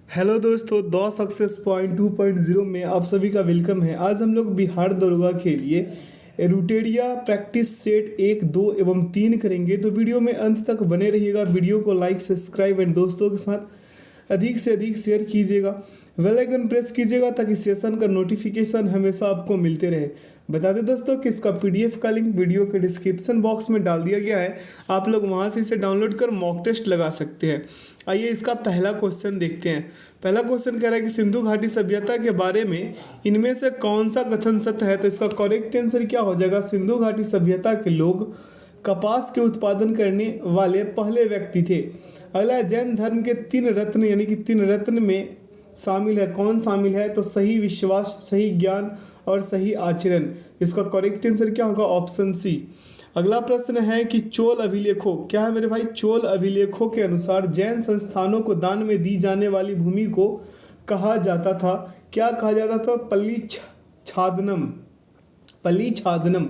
Hello दोस्तों, दौ success point 2.0 में आप सभी का वेलकम है। आज हम लोग बिहार दरोगा के लिए रूटेरिया प्रैक्टिस सेट 1, 2 एवं 3 करेंगे। तो वीडियो में अंत तक बने रहिएगा। वीडियो को लाइक, सब्सक्राइब एंड दोस्तों के साथ अधिक से अधिक शेयर कीजिएगा। बेल आइकन प्रेस कीजिएगा ताकि सेशन का नोटिफिकेशन हमेशा आपको मिलते रहे। बता दें दोस्तों कि इसका पीडीएफ का लिंक वीडियो के डिस्क्रिप्शन बॉक्स में डाल दिया गया है। आप लोग वहां से इसे डाउनलोड कर मॉक टेस्ट लगा सकते हैं। आइए इसका पहला क्वेश्चन देखते हैं। पहला क्वेश्चन कह रहा है कि सिंधु घाटी सभ्यता के बारे में इनमें से कौन सा कथन सत्य है। तो इसका करेक्ट आंसर क्या हो जाएगा? सिंधु घाटी सभ्यता के लोग कपास के उत्पादन करने वाले पहले व्यक्ति थे। अगला है, जैन धर्म के 3 रत्न यानी कि 3 रत्न में शामिल है। कौन शामिल है? तो सही विश्वास, सही ज्ञान और सही आचरण। इसका करेक्ट आंसर क्या होगा? Option C. अगला प्रश्न है कि चोल अभिलेखों, क्या है मेरे भाई? चोल अभिलेखों के अनुसार जैन संस्थानों को दान में दी जाने वाली भूमि को कहा जाता था, क्या कहा जाता था? छादनम, पल्ली छादनम।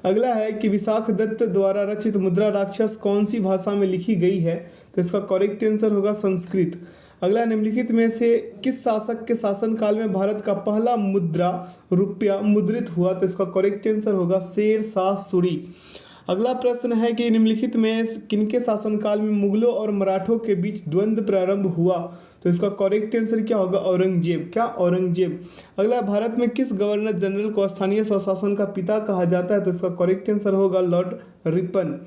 अगला है कि विशाख दत्त द्वारा रचित मुद्रा राक्षस कौन सी भाषा में लिखी गई है? तो इसका करेक्ट आंसर होगा संस्कृत। अगला, निम्नलिखित में से किस शासक के शासनकाल में भारत का पहला मुद्रा रुपया मुद्रित हुआ? तो इसका करेक्ट आंसर होगा शेर शाह सूरी। अगला प्रश्न है कि निम्नलिखित में किनके शासनकाल में मुगलों और मराठों के बीच द्वंद्व प्रारंभ हुआ? तो इसका करेक्ट आंसर क्या होगा? औरंगजेब। क्या? औरंगजेब। अगला, भारत में किस गवर्नर जनरल को स्थानीय स्वशासन का पिता कहा जाता है? तो इसका करेक्ट आंसर होगा लॉर्ड रिपन।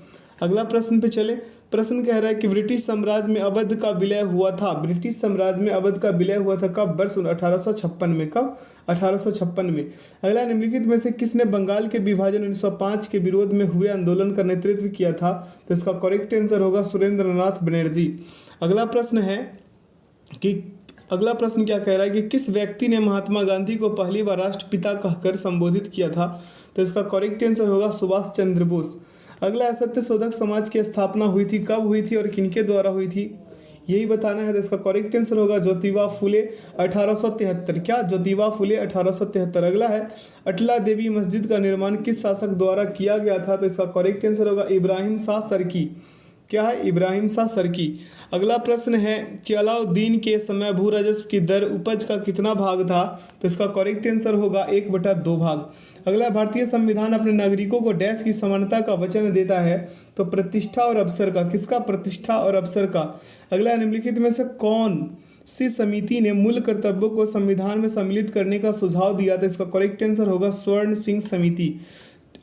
अगला प्रश्न पे चले। प्रश्न कह रहा है कि ब्रिटिश साम्राज्य में अवध का विलय हुआ था। ब्रिटिश साम्राज्य में अवध का विलय हुआ था कब? वर्ष 1856 में। कब? 1856 में। अगला, निम्नलिखित में से किसने बंगाल के विभाजन 1905 के विरोध में हुए आंदोलन का नेतृत्व किया था? तो इसका करेक्ट आंसर होगा सुरेंद्रनाथ बनर्जी। अगला प्रश्न है कि अगला प्रश्न क्या कह रहा है कि किस व्यक्ति ने महात्मा गांधी को पहली बार राष्ट्रपिता कहकर संबोधित किया था? तो इसका करेक्ट आंसर होगा सुभाष चंद्र बोस। अगला है, सत्यशोधक समाज की स्थापना हुई थी, कब हुई थी और किनके द्वारा हुई थी? यही बताना है। तो इसका करेक्ट आंसर होगा ज्योतिबा फुले 1873। क्या? ज्योतिबा फुले 1873। अगला है, अटला देवी मस्जिद का निर्माण किस शासक द्वारा किया गया था? तो इसका करेक्ट आंसर होगा इब्राहिम शाह सरकी। क्या है? इब्राहिम शाह सरकी। अगला प्रश्न है कि अलाउद्दीन के समय भू राजस्व की दर उपज का कितना भाग था? तो इसका करेक्ट आंसर होगा 1/2 भाग। अगला, भारतीय संविधान अपने नागरिकों को डैश की समानता का वचन देता है। तो प्रतिष्ठा और अवसर का। किसका? प्रतिष्ठा और अवसर का। अगला, निम्नलिखित में से कौन सी समिति ने मूल कर्तव्यों को संविधान में सम्मिलित करने का सुझाव दिया? तो इसका करेक्ट आंसर होगा स्वर्ण सिंह समिति।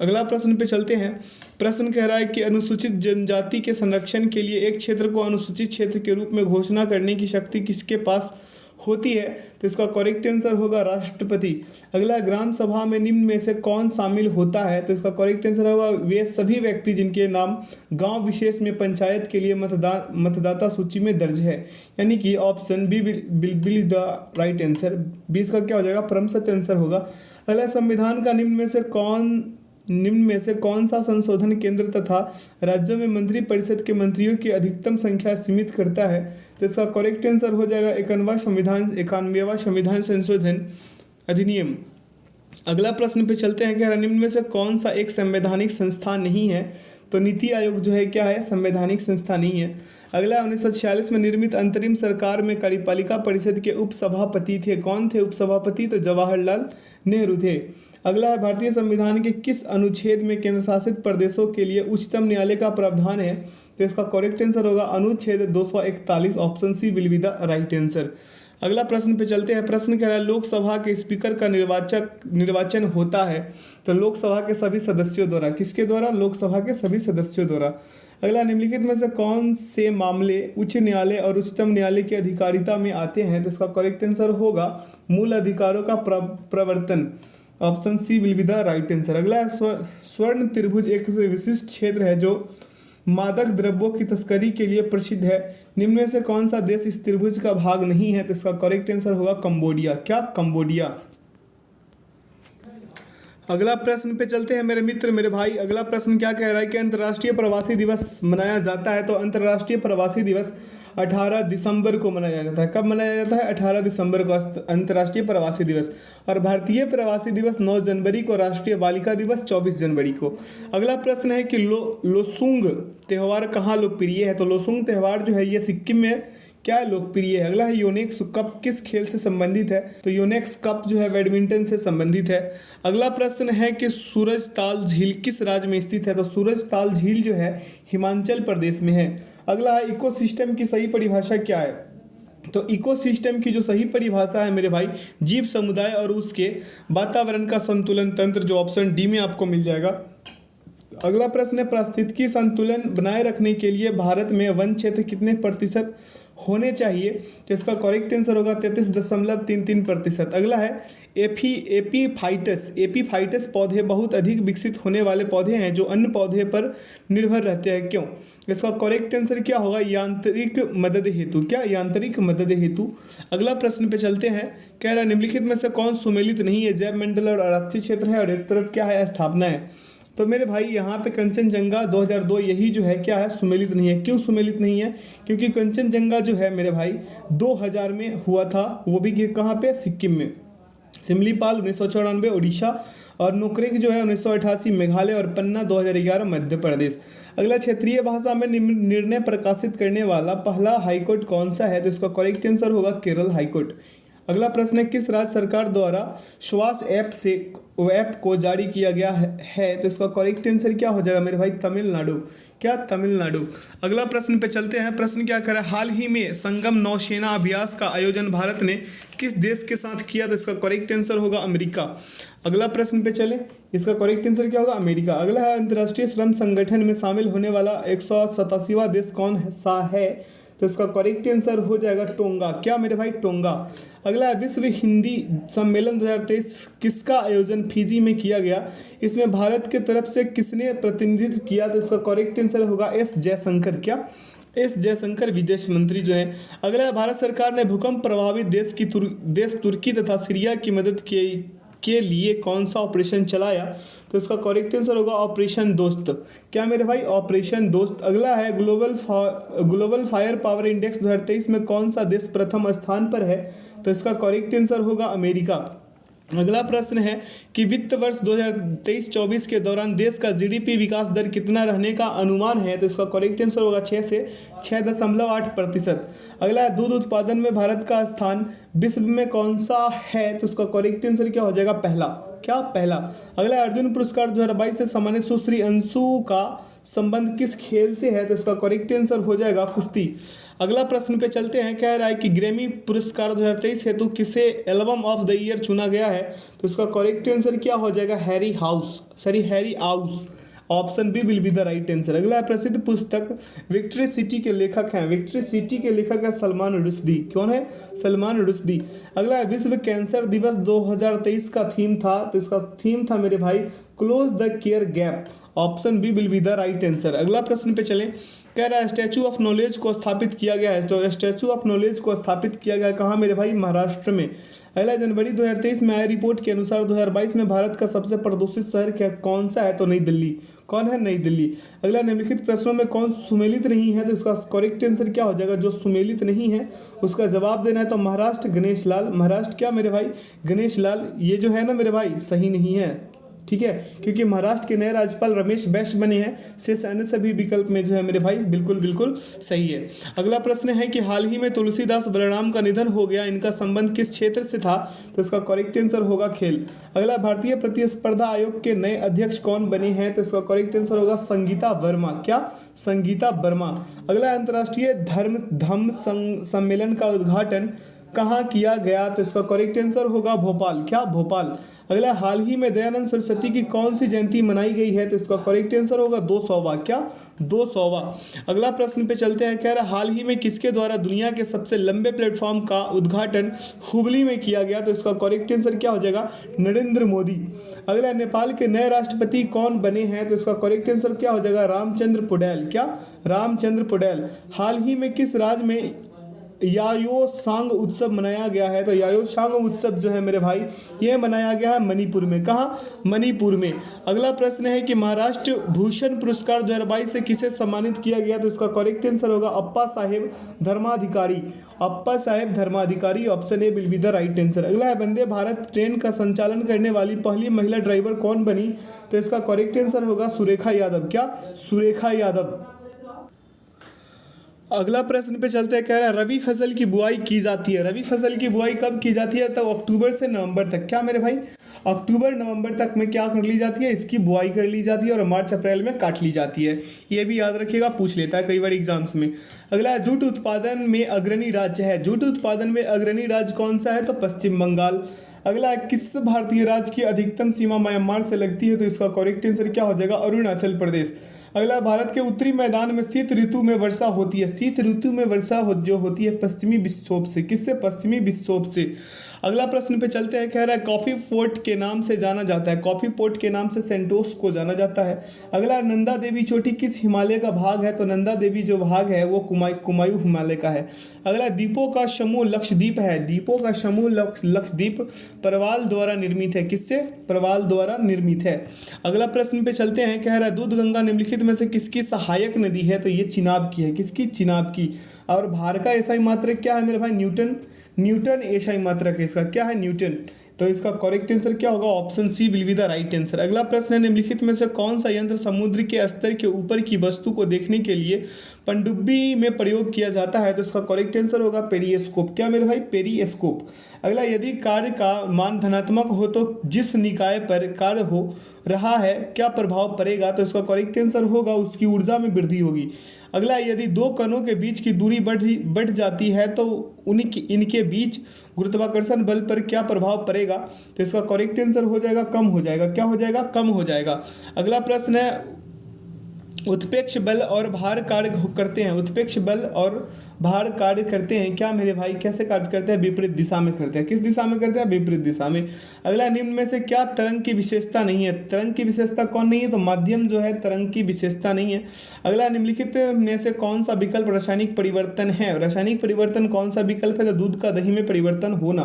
अगला प्रश्न पे चलते हैं। प्रश्न कह रहा है कि अनुसूचित जनजाति के संरक्षण के लिए एक क्षेत्र को अनुसूचित क्षेत्र के रूप में घोषणा करने की शक्ति किसके पास होती है? तो इसका करेक्ट आंसर होगा राष्ट्रपति। अगला, ग्राम सभा में निम्न में से कौन शामिल होता है? तो इसका करेक्ट आंसर होगा वे सभी व्यक्ति जिनके नाम गांव विशेष में पंचायत के लिए मतदाता सूची में दर्ज है। यानी कि option B will the right answer. बी इसका क्या हो जाएगा? परम सत्य आंसर होगा। अगला, संविधान का निम्न में से कौन सा संशोधन केंद्र तथा राज्यों में मंत्रिपरिषद के मंत्रियों की अधिकतम संख्या सीमित करता है? तो इसका करेक्ट आंसर हो जाएगा 91वां संविधान संशोधन अधिनियम। अगला प्रश्न पे चलते हैं कि निम्न में से कौन सा एक संवैधानिक संस्था नहीं है? तो नीति आयोग जो है क्या है? संवैधानिक संस्था नहीं है। अगला, 1946 में निर्मित अंतरिम सरकार में कार्यपालिका परिषद के उपसभापति थे। कौन थे उपसभापति? तो जवाहरलाल नेहरू थे। अगला है, भारतीय संविधान के किस अनुच्छेद में केंद्र शासित प्रदेशों के लिए उच्चतम न्यायालय का प्रावधान है? तो इसका करेक्ट आंसर होगा अनुच्छेद 241। Option C will be the right answer. अगला प्रश्न पे चलते हैं। प्रश्न कह रहा है लोकसभा के स्पीकर का निर्वाचन होता है तो लोकसभा के सभी सदस्यों द्वारा। किसके द्वारा? लोकसभा के सभी सदस्यों द्वारा। अगला, निम्नलिखित में से कौन से मामले उच्च न्यायालय और उच्चतम न्यायालय की अधिकारिता में आते हैं? तो इसका करेक्ट आंसर होगा मूल अधिकारों का प्रवर्तन। Option C will be the right answer. अगला, स्वर्ण त्रिभुज एक विशिष्ट क्षेत्र है जो मादक द्रव्यों की तस्करी के लिए प्रसिद्ध है। निम्न में से कौन सा देश इस त्रिभुज का भाग नहीं है? तो इसका करेक्ट आंसर होगा कंबोडिया। क्या? कंबोडिया। अगला प्रश्न पे चलते हैं मेरे मित्र, मेरे भाई। अगला प्रश्न क्या कह रहा है कि अंतर्राष्ट्रीय प्रवासी दिवस मनाया जाता है। तो अंतर्राष्ट्रीय प्रवासी दिवस 18 दिसंबर को मनाया जाता है। कब मनाया जाता है? 18 दिसंबर को अंतर्राष्ट्रीय प्रवासी दिवस। और भारतीय प्रवासी दिवस 9 जनवरी को, राष्ट्रीय बालिका दिवस 24 जनवरी को। अगला प्रश्न है कि लोसुंग त्यौहार कहाँ लोकप्रिय है? तो लोसुंग त्यौहार जो है ये सिक्किम में क्या है, लोकप्रिय है। अगला है योनेक्स कप किस खेल से संबंधित है, तो योनेक्स कप जो है बैडमिंटन से संबंधित है। अगला प्रश्न है कि सूरजताल झील किस राज्य में स्थित है, तो सूरजताल झील जो है हिमाचल प्रदेश में है। अगला है इकोसिस्टम की सही परिभाषा क्या है, तो इकोसिस्टम की जो सही परिभाषा है मेरे भाई, जीव समुदाय और उसके वातावरण का संतुलन तंत्र, जो ऑप्शन डी में आपको मिल जाएगा। अगला प्रश्न है पारिस्थितिकी संतुलन बनाए रखने के लिए भारत में वन क्षेत्र कितने प्रतिशत होने चाहिए, तो इसका करेक्ट आंसर होगा 33.33%। अगला है एपीफाइटस पौधे बहुत अधिक विकसित होने वाले पौधे हैं जो अन्य पौधे पर निर्भर रहते हैं, क्यों, इसका करेक्ट आंसर क्या होगा, यांत्रिक मदद हेतु। क्या, यांत्रिक मदद हेतु। अगला प्रश्न पे चलते हैं, कह रहा है निम्नलिखित में से कौन सुमेलित नहीं है, जैव मंडल और आरक्षित क्षेत्र है और एक तरफ क्या है, स्थापना है। तो मेरे भाई यहाँ पे कंचनजंगा 2002 यही जो है क्या है, सुमेलित नहीं है। क्यों सुमेलित नहीं है, क्योंकि कंचनजंगा जो है मेरे भाई 2000 में हुआ था, वो भी कहाँ पे, सिक्किम में। सिमलीपाल 1994 उड़ीसा और नोकरेक जो है 1988 मेघालय और पन्ना 2011 मध्य प्रदेश। अगला क्षेत्रीय भाषा में निर्णय प्रकाशित करने वाला पहला हाईकोर्ट कौन सा है, तो इसका करेक्ट आंसर होगा केरल हाईकोर्ट। अगला प्रश्न है किस राज्य सरकार द्वारा श्वास ऐप को जारी किया गया है, तो इसका करेक्ट आंसर क्या हो जाएगा मेरे भाई, तमिलनाडु। क्या, तमिलनाडु। अगला प्रश्न पे चलते हैं, प्रश्न क्या कर रहा है, हाल ही में संगम नौसेना अभ्यास का आयोजन भारत ने किस देश के साथ किया, तो इसका करेक्ट आंसर होगा अमेरिका। अगला प्रश्न पे चले, इसका करेक्ट आंसर क्या होगा, अमेरिका। अगला है अंतर्राष्ट्रीय श्रम संगठन में शामिल होने वाला 187वां देश कौन सा है, तो इसका करेक्ट आंसर हो जाएगा टोंगा। क्या मेरे भाई, टोंगा। अगला है विश्व हिंदी सम्मेलन 2023 किसका आयोजन फिजी में किया गया, इसमें भारत के तरफ से किसने प्रतिनिधित्व किया, तो इसका करेक्ट आंसर होगा एस जयशंकर। क्या, एस जयशंकर विदेश मंत्री जो हैं। अगला है भारत सरकार ने भूकंप प्रभावित देश तुर्की तथा सीरिया की मदद के लिए कौन सा ऑपरेशन चलाया, तो इसका करेक्ट आंसर होगा ऑपरेशन दोस्त। क्या मेरे भाई, ऑपरेशन दोस्त। अगला है ग्लोबल फायर पावर इंडेक्स 2023 में कौन सा देश प्रथम स्थान पर है, तो इसका करेक्ट आंसर होगा अमेरिका। अगला प्रश्न है कि वित्त वर्ष 2023-24 के दौरान देश का जीडीपी विकास दर कितना रहने का अनुमान है, तो इसका करेक्ट आंसर होगा 6 से 6.8%। अगला है दूध उत्पादन में भारत का स्थान विश्व में कौन सा है, तो उसका करेक्ट आंसर क्या हो जाएगा, पहला। क्या, पहला। अगला अर्जुन पुरस्कार 2022 से सम्मानित सुश्री अंशु का संबंध किस खेल से है, तो इसका करेक्ट आंसर हो जाएगा कुश्ती। अगला प्रश्न पे चलते हैं, कह रहा है कि ग्रैमी पुरस्कार 2023 हेतु किसे एल्बम ऑफ द ईयर चुना गया है, तो इसका करेक्ट आंसर क्या हो जाएगा, Harry House. Option B will be the right answer. अगला है प्रसिद्ध पुस्तक विक्ट्री सिटी के लेखक हैं, विक्ट्री सिटी के लेखक है सलमान रुश्दी। कौन है, सलमान रुश्दी। अगला है विश्व कैंसर दिवस 2023 का थीम था, तो इसका थीम था मेरे भाई close the care gap. Option B will be the right answer. अगला प्रश्न पे चलें, कह रहा है स्टैचू ऑफ नॉलेज को स्थापित किया गया है, तो स्टैचू ऑफ नॉलेज को स्थापित किया गया कहाँ मेरे भाई, महाराष्ट्र में। अगला जनवरी 2023 में आई रिपोर्ट के अनुसार 2022 में भारत का सबसे प्रदूषित शहर क्या कौन सा है, तो नई दिल्ली। कौन है, नई दिल्ली। अगला निम्नलिखित प्रश्नों में कौन सुमेलित नहीं है, तो इसका करेक्ट आंसर क्या हो जाएगा, जो सुमेलित नहीं है उसका जवाब देना है, तो महाराष्ट्र गणेश लाल। महाराष्ट्र क्या मेरे भाई, गणेश लाल। ये जो है ना मेरे भाई सही नहीं है, ठीक है, क्योंकि महाराष्ट्र के नए राज्यपाल रमेश बैस बने हैं। शेष अन्य सभी विकल्प में जो है मेरे भाई बिल्कुल सही है। अगला प्रश्न है कि हाल ही में तुलसीदास बलराम का निधन हो गया, इनका संबंध किस क्षेत्र से था, तो इसका करेक्ट आंसर होगा खेल। अगला भारतीय प्रतिस्पर्धा आयोग के नए अध्यक्ष कौन बने हैं, तो इसका करेक्ट आंसर होगा संगीता वर्मा। क्या, संगीता वर्मा। अगला अंतर्राष्ट्रीय धम्म सम्मेलन का उद्घाटन कहाँ किया गया, तो इसका करेक्ट आंसर होगा भोपाल। क्या, भोपाल। अगला हाल ही में दयानंद सरस्वती की कौन सी जयंती मनाई गई है, तो इसका करेक्ट आंसर होगा 200वां। क्या, 200वां। अगला प्रश्न पे चलते हैं, कह रहा है हाल ही में किसके द्वारा दुनिया के सबसे लंबे प्लेटफॉर्म का उद्घाटन हुबली में किया गया, तो इसका करेक्ट आंसर क्या हो जाएगा, नरेंद्र मोदी। अगला नेपाल के नए राष्ट्रपति कौन बने हैं, तो इसका करेक्ट आंसर क्या हो जाएगा, रामचंद्र पौडेल। क्या, रामचंद्र पौडेल। हाल ही में किस राज्य में यायोसांग उत्सव मनाया गया है, तो यायोसांग उत्सव जो है मेरे भाई ये मनाया गया है मणिपुर में। कहाँ, मणिपुर में। अगला प्रश्न है कि महाराष्ट्र भूषण पुरस्कार 2022 से किसे सम्मानित किया गया, तो इसका करेक्ट आंसर होगा Appa Saheb Dharmadhikari. Appa Saheb Dharmadhikari. Option A will be the right answer. अगला है वंदे भारत ट्रेन का संचालन करने वाली पहली महिला ड्राइवर कौन बनी, तो इसका करेक्ट आंसर होगा सुरेखा यादव। क्या, सुरेखा यादव। अगला प्रश्न पे चलते हैं, कह रहा है रबी फसल की बुआई की जाती है। रबी फसल की बुआई कब की जाती है? तो अक्टूबर से नवंबर तक। क्या मेरे भाई? अक्टूबर नवंबर तक में क्या कर ली जाती है? इसकी बुआई कर ली जाती है और मार्च अप्रैल में काट ली जाती है। ये भी याद रखिएगा, पूछ लेता है कई बार एग्जाम्स में। अगला है जूट उत्पादन में अग्रणी राज्य है। जूट उत्पादन में अग्रणी राज्य कौन सा है? तो पश्चिम बंगाल। अगला है किस भारतीय राज्य की अधिकतम सीमा म्यांमार से लगती है? तो इसका करेक्ट आंसर क्या हो जाएगा? अरुणाचल प्रदेश। अगला, भारत के उत्तरी मैदान में शीत ऋतु में वर्षा होती है। शीत ऋतु में वर्षा जो होती है पश्चिमी विक्षोभ से। किससे? पश्चिमी विक्षोभ से। अगला प्रश्न पे चलते हैं, कह रहा है कॉफी पोर्ट के नाम से जाना जाता है। कॉफी पोर्ट के नाम से सेंटोस को जाना जाता है। अगला, नंदा देवी चोटी किस हिमालय का भाग है? तो नंदा देवी जो भाग है वो कुमायूं हिमालय का है। अगला, द्वीपों का समूह लक्षद्वीप है। द्वीपों का समूह लक्षद्वीप प्रवाल द्वारा निर्मित है। किससे? प्रवाल द्वारा निर्मित है। अगला प्रश्न पे चलते हैं, कह रहा है दूध गंगा निम्नलिखित में से किसकी सहायक नदी है? तो ये चिनाब की है। किसकी? चिनाब की। और भार का एसआई मात्रक क्या है मेरे भाई? न्यूटन। न्यूटन एसआई मात्रक है इसका। क्या है? न्यूटन। तो इसका करेक्ट आंसर क्या होगा? Option C will be the right answer. अगला प्रश्न है, निम्नलिखित में से कौन सा यंत्र समुद्र के स्तर के ऊपर की वस्तु को देखने के लिए पनडुब्बी में प्रयोग किया जाता है? तो इसका करेक्ट आंसर होगा पेरिस्कोप। क्या मेरे भाई? पेरिस्कोप। अगला, यदि कार्य का मान धनात्मक हो तो जिस निकाय पर कार्य हो रहा है क्या प्रभाव पड़ेगा? तो इसका करेक्ट आंसर होगा उसकी ऊर्जा में वृद्धि होगी। अगला, यदि दो कणों के बीच की दूरी बढ़ जाती है तो इनके बीच गुरुत्वाकर्षण बल पर क्या प्रभाव पड़ेगा? तो इसका करेक्ट आंसर हो जाएगा कम हो जाएगा। क्या हो जाएगा? कम हो जाएगा। अगला प्रश्न है, उत्प्रेक्ष बल और भार कार्य करते हैं। उत्प्रेक्ष बल और भार कार्य करते हैं क्या मेरे भाई? कैसे कार्य करते हैं? विपरीत दिशा में करते हैं। किस दिशा में करते हैं? विपरीत दिशा में। अगला, निम्न में से क्या तरंग की विशेषता नहीं है? तरंग की विशेषता कौन नहीं है? तो माध्यम जो है तरंग की विशेषता नहीं है। अगला, निम्नलिखित में से कौन सा विकल्प रासायनिक परिवर्तन है? रासायनिक परिवर्तन कौन सा विकल्प है? तो दूध का दही में परिवर्तन होना।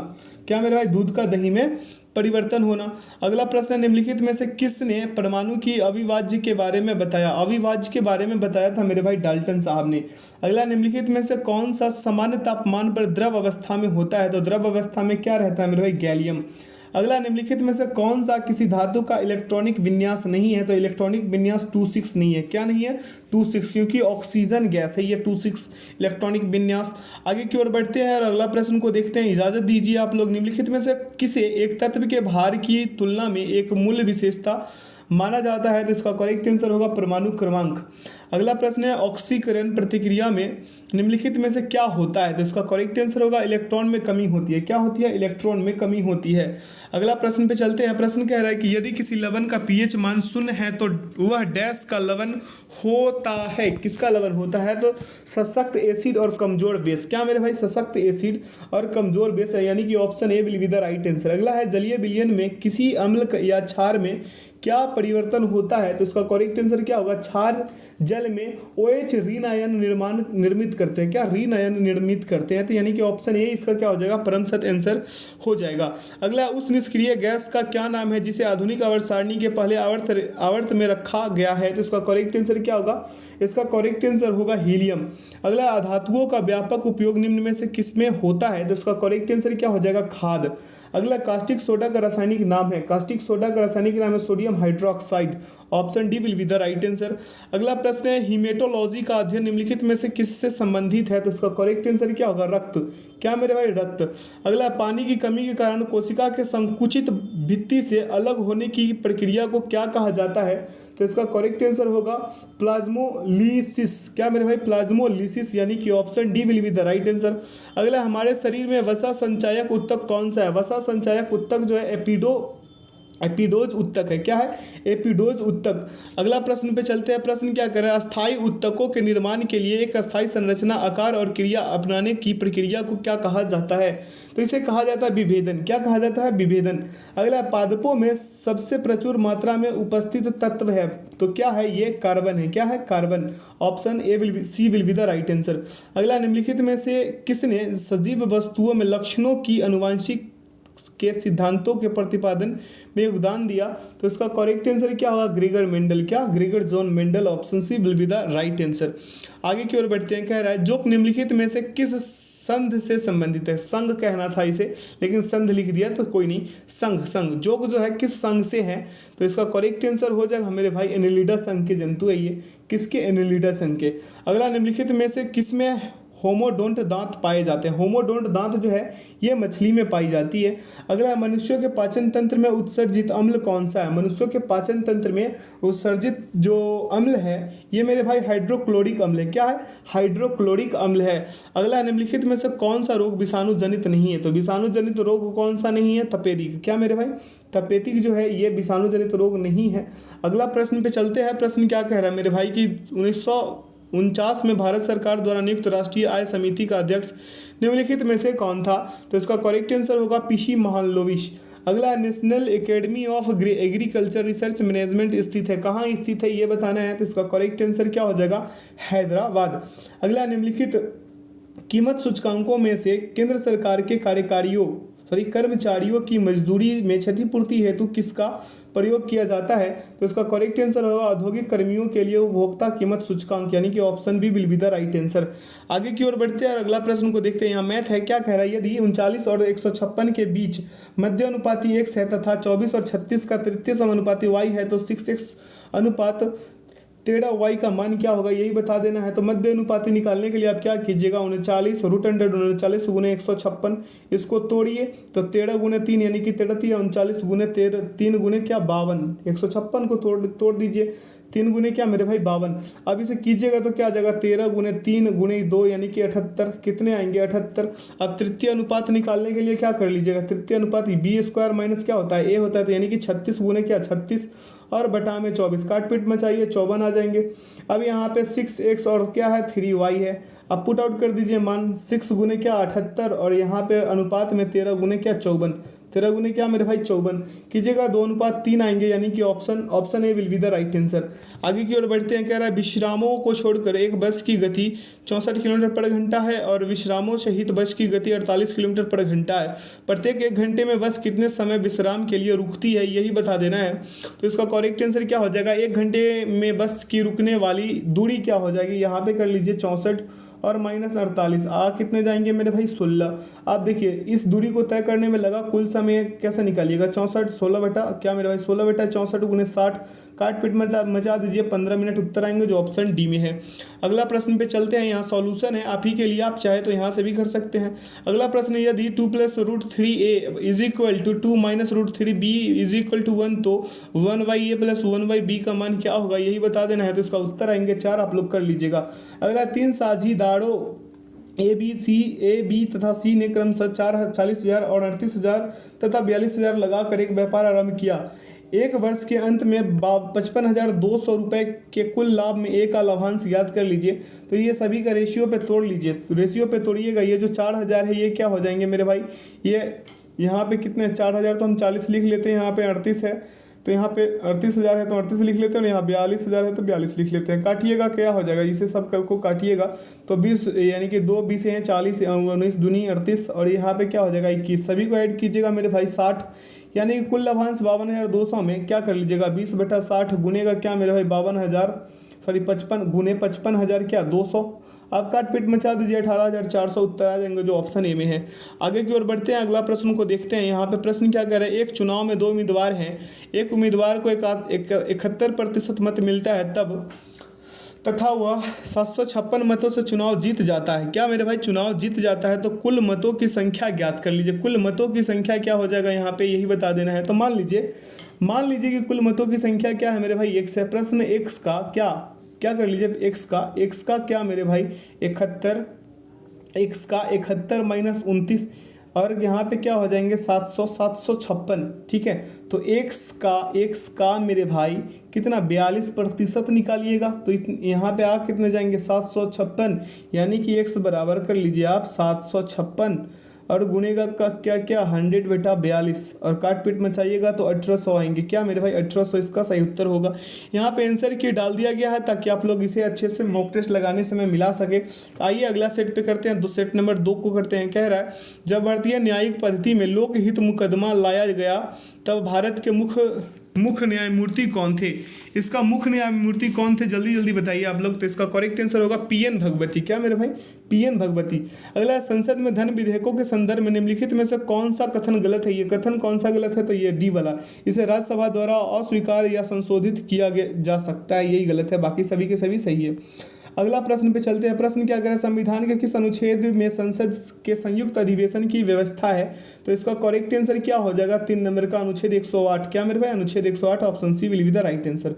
क्या मेरे भाई? दूध का दही में परिवर्तन होना। अगला प्रश्न, निम्नलिखित में से किसने परमाणु की अविभाज्य के बारे में बताया? अविभाज्य के बारे में बताया था मेरे भाई डाल्टन साहब ने। अगला, निम्नलिखित में से कौन सा सामान्य तापमान पर द्रव अवस्था में होता है? तो द्रव अवस्था में क्या रहता है मेरे भाई? गैलियम। अगला, निम्नलिखित में से कौन सा किसी धातु का इलेक्ट्रॉनिक विन्यास नहीं है? तो इलेक्ट्रॉनिक विन्यास 26 नहीं है। क्या नहीं है? 26, क्योंकि ऑक्सीजन गैस है ये 26 इलेक्ट्रॉनिक विन्यास। आगे की ओर बढ़ते हैं और अगला प्रश्न को देखते हैं। इजाजत दीजिए आप लोग, निम्नलिखित में से किसे एक तत्व के भार की तुलना में एक मूल विशेषता माना जाता है? तो इसका करेक्ट आंसर होगा परमाणु क्रमांक। अगला प्रश्न है, ऑक्सीकरण प्रतिक्रिया में निम्नलिखित में से क्या होता है? तो इसका करेक्ट आंसर होगा इलेक्ट्रॉन में कमी होती है। क्या होती है? इलेक्ट्रॉन में कमी होती है। अगला प्रश्न पे चलते हैं। प्रश्न कह रहा है कि यदि किसी लवण का पीएच मान 0 है तो वह डैश का लवण होता है। किसका लवण होता है? तो सशक्त एसिड और कमजोर बेस। क्या मेरे भाई? सशक्त एसिड और कमजोर बेस है, यानी कि option A will be the right answer. अगला है, जलीय विलयन में किसी अम्ल या क्षार में क्या परिवर्तन होता है? तो इसका करेक्ट आंसर क्या होगा? क्षार जल में OH ऋण आयन निर्मित करते हैं। क्या? ऋण आयन निर्मित करते हैं। तो यानी कि ऑप्शन ए इसका क्या हो जाएगा? परम सत्य आंसर हो जाएगा। अगला, उस निष्क्रिय गैस का क्या नाम है जिसे आधुनिक आवर्त सारणी के पहले आवर्त में रखा गया है? तो इसका करेक्ट आंसर क्या होगा? इसका करेक्ट आंसर होगा हीलियम। अगला, धातुओं का व्यापक उपयोग निम्न में से किसमें होता है? तो इसका करेक्ट आंसर क्या हो जाएगा? खाद। अगला, कास्टिक सोडा का रासायनिक नाम है। कास्टिक सोडा का रासायनिक नाम है sodium hydroxide. Option D will be the right answer. अगला प्रश्न है, हीमेटोलॉजी का अध्ययन निम्नलिखित में से किससे संबंधित है? तो इसका करेक्ट आंसर क्या होगा? रक्त। क्या मेरे भाई? रक्त। अगला, पानी की कमी के कारण कोशिका के संकुचित भित्ति से अलग होने की प्रक्रिया को क्या कहा जाता है? तो इसका करेक्ट आंसर होगा प्लाज्मोलिसिस। क्या मेरे भाई? प्लाज्मोलिसिस, यानी कि option D will be the right answer. अगला, हमारे शरीर में वसा संचायक उत्तक कौन सा है? वसा संचायक उत्तक जो है एपिडोज उत्तक है। क्या है? एपिडोज उत्तक। अगला प्रश्न पे चलते हैं। प्रश्न क्या कर रहा है? अस्थायी उत्तकों के निर्माण के लिए एक अस्थायी संरचना, आकार और क्रिया अपनाने की प्रक्रिया को क्या कहा जाता है? तो इसे कहा जाता है विभेदन। क्या कहा जाता है? विभेदन। अगला, पादपों में सबसे प्रचुर मात्रा में उपस्थित तत्व है तो क्या है? ये कार्बन है। क्या है? Carbon. Option C will be the right answer. अगला, निम्नलिखित में से किसने सजीव वस्तुओं में लक्षणों की आनुवंशिक के सिद्धांतों के प्रतिपादन में योगदान दिया? तो इसका करेक्ट आंसर क्या होगा? Gregor Mendel. क्या? Gregor John Mendel. Option C will be the right answer. आगे की ओर बढ़ते हैं। कह रहा है जोक निम्नलिखित में से किस संघ से संबंधित है? संघ कहना था इसे, लेकिन संघ लिख दिया तो कोई नहीं। संघ, संघ जोक जो है किस संघ से है? तो इसका करेक्ट आंसर हो जाएगा मेरे भाई एनिलिडा संघ के जंतु है ये। किसके? एनिलिडा संघ के। अगला, निम्नलिखित में से किसमें होमोडोंट दांत पाए जाते हैं? होमोडोंट दांत जो है ये मछली में पाई जाती है। अगला, मनुष्यों के पाचन तंत्र में उत्सर्जित अम्ल कौन सा है? मनुष्यों के पाचन तंत्र में उत्सर्जित जो अम्ल है ये मेरे भाई हाइड्रोक्लोरिक अम्ल है। क्या है? हाइड्रोक्लोरिक अम्ल है। अगला, निम्नलिखित में से कौन सा रोग विषाणु जनित नहीं है? तो विषाणु जनित रोग कौन सा नहीं है? तपेदिक। क्या मेरे भाई? तपेदिक जो है ये विषाणु जनित रोग नहीं है। अगला प्रश्न पे चलते हैं। प्रश्न क्या कह रहा है मेरे भाई कि 1949 में भारत सरकार द्वारा नियुक्त राष्ट्रीय आय समिति का अध्यक्ष निम्नलिखित में से कौन था? तो इसका करेक्ट आंसर होगा पीसी महालनोबिस। अगला, national academy of agriculture research management स्थित है। कहाँ स्थित है ये बताना है। तो इसका करेक्ट आंसर क्या हो जाएगा? हैदराबाद। अगला, निम्नलिखित कीमत सूचकांकों में से केंद्र सरकार के कर्मचारियों की मजदूरी में क्षतिपूर्ति हेतु किसका प्रयोग किया जाता है? तो इसका करेक्ट आंसर होगा औद्योगिक कर्मियों के लिए उपभोक्ता कीमत सूचकांक, यानी कि option B will be the right answer. आगे की ओर बढ़ते हैं और अगला प्रश्न को देखते हैं। यहाँ मैथ है। क्या कह रहा है? यदि 39 और 156 के बीच मध्य अनुपाती x है तथा 24 और 36 का तृतीय समानुपाती y है तो 6x अनुपात 13y का मान क्या होगा? यही बता देना है। तो मध्य अनुपाती निकालने के लिए आप क्या कीजिएगा? 39 √39 गुने 156 इसको तोड़िए तो 13 गुने 3 यानी कि 33, 39 गुने 3 गुने क्या? 52। 156 को तोड़ दीजिए, 3 गुने क्या मेरे भाई? 52। अब इसे कीजिएगा तो क्या आ जाएगा? 13 गुने 3 गुने 2 यानी कि 78। कितने आएंगे? 78। अब तृतीय अनुपात निकालने के लिए क्या कर लीजिएगा? तृतीय अनुपात b² माइनस क्या होता है? a होता है। तो यानी कि 36 गुने क्या? 36 और बटा में 24, काट पीट मचाइए 54 आ जाएंगे। अब यहाँ पे 6x और क्या है? 3y है। अब पुट आउट कर दीजिए मान, 6 गुने क्या? 78 और यहाँ पे अनुपात में 13 गुने क्या? 54। 13 गुने क्या मेरे भाई? 54 कीजिएगा 2:3 आएंगे, यानी कि option A will be the right answer. आगे की ओर बढ़ते हैं। कह रहा है विश्रामों को छोड़कर एक बस की गति 64 किलोमीटर पर घंटा है और विश्रामों सहित बस की गति 48 किलोमीटर पर घंटा है। प्रत्येक 1 घंटे में बस कितने समय विश्राम के लिए रुकती है? यही बता देना है। तो इसका करेक्ट आंसर क्या हो जाएगा? 1 घंटे में बस की रुकने वाली दूरी क्या हो जाएगी? यहाँ पे कर लीजिए 64 और -48 कितने जाएंगे मेरे भाई? 16। आप देखिए इस दूरी को तय करने में लगा कुल समय कैसे निकालिएगा? 64 16 बटा क्या मेरे भाई? 16 बटा 64 गुने 60, काट पीट मचा दीजिए 15 मिनट, उत्तर आएंगे जो ऑप्शन डी में है। अगला प्रश्न पे चलते हैं। यहाँ सॉल्यूशन है आप ही के लिए, आप चाहे तो यहाँ से भी कर सकते हैं। अगला प्रश्न, यदि 2 + √3a = 2 - √3b = 1 तो 1/a + 1/b का मान क्या होगा? यही बता देना है। तो इसका उत्तर आएंगे 4, आप लोग कर लीजिएगा। अगला, 3 साझीदारों ए बी तथा सी ने क्रमशः 40,000 और 38,000 तथा 42,000 लगाकर एक व्यापार आरंभ किया। एक वर्ष के अंत में 55,200 रुपये के कुल लाभ में ए का लाभांश याद कर लीजिए। तो ये सभी का रेशियो पे तोड़ लीजिए। रेशियो पे तोड़िएगा। ये जो 4,000 है ये क्या हो जाएंगे मेरे भाई? ये यहाँ पे कितने? 4,000 तो हम 40 लिख लेते हैं। यहाँ पे 38 है तो यहाँ पे 38,000 है तो 38 लिख लेते हैं। यहाँ 42,000 है तो 42 लिख लेते हैं। काटिएगा क्या हो जाएगा? इसे सब को काटिएगा तो 20 यानी कि 2 20 हैं 40, 19 दूनी 38 और यहाँ पे क्या हो जाएगा? 21। सभी को ऐड कीजिएगा मेरे भाई 60, यानी कि कुल लाभांश 52,200 में क्या कर लीजिएगा? 20/60 गुनेगा क्या मेरे भाई? 55 गुने 55,000 क्या? 200। आप काट पीट मचा दीजिए 18,400, उत्तर आ जाएंगे जो ऑप्शन ए में है। आगे की ओर बढ़ते हैं। अगला प्रश्न को देखते हैं। यहाँ पे प्रश्न क्या कह रहा है? एक चुनाव में 2 उम्मीदवार हैं। एक उम्मीदवार को 71% मत मिलता है तथा वह 756 मतों से चुनाव जीत जाता है। क्या मेरे भाई? चुनाव जीत जाता है तो कुल मतों की संख्या ज्ञात कर लीजिए। कुल मतों की संख्या क्या हो जाएगा? यहाँ पे यही बता देना है। तो मान लीजिए कि कुल मतों की संख्या क्या है मेरे भाई? x है। प्रश्न x का क्या कर लीजिए? x का क्या मेरे भाई? 71, x का 71 - 29 और यहाँ पे क्या हो जाएंगे? 756। ठीक है, तो x का मेरे भाई कितना? 42% निकालिएगा। तो यहाँ पे कितने जाएंगे? 756, यानी कि x बराबर कर लीजिए आप 756 और गुणेगा का क्या क्या 100/42 और काट पीट मचाइएगा तो 1800 आएंगे। क्या मेरे भाई 1800 इसका सही उत्तर होगा। यहाँ पे आंसर की डाल दिया गया है ताकि आप लोग इसे अच्छे से मॉक टेस्ट लगाने समय मिला सके। आइए अगला सेट पे करते हैं, सेट नंबर 2 को करते हैं। कह रहा है जब भारतीय न्यायिक पद्धति में लोकहित मुकदमा लाया गया तब भारत के मुख्य न्यायमूर्ति कौन थे। इसका मुख्य न्यायमूर्ति कौन थे जल्दी जल्दी बताइए आप लोग। तो इसका करेक्ट आंसर होगा पीएन भगवती। क्या मेरे भाई पीएन भगवती। अगला, संसद में धन विधेयकों के संदर्भ में निम्नलिखित में से कौन सा कथन गलत है। ये कथन कौन सा गलत है, तो ये डी वाला, इसे राज्यसभा द्वारा अस्वीकार या संशोधित किया जा सकता है, यही गलत है, बाकी सभी के सभी सही है। अगला प्रश्न पे चलते हैं। प्रश्न क्या करें, संविधान के किस अनुच्छेद में संसद के संयुक्त अधिवेशन की व्यवस्था है। तो इसका करेक्ट आंसर क्या हो जाएगा, 3 नंबर का अनुच्छेद 108। क्या मेरे भाई अनुच्छेद 108, option C will be the right answer.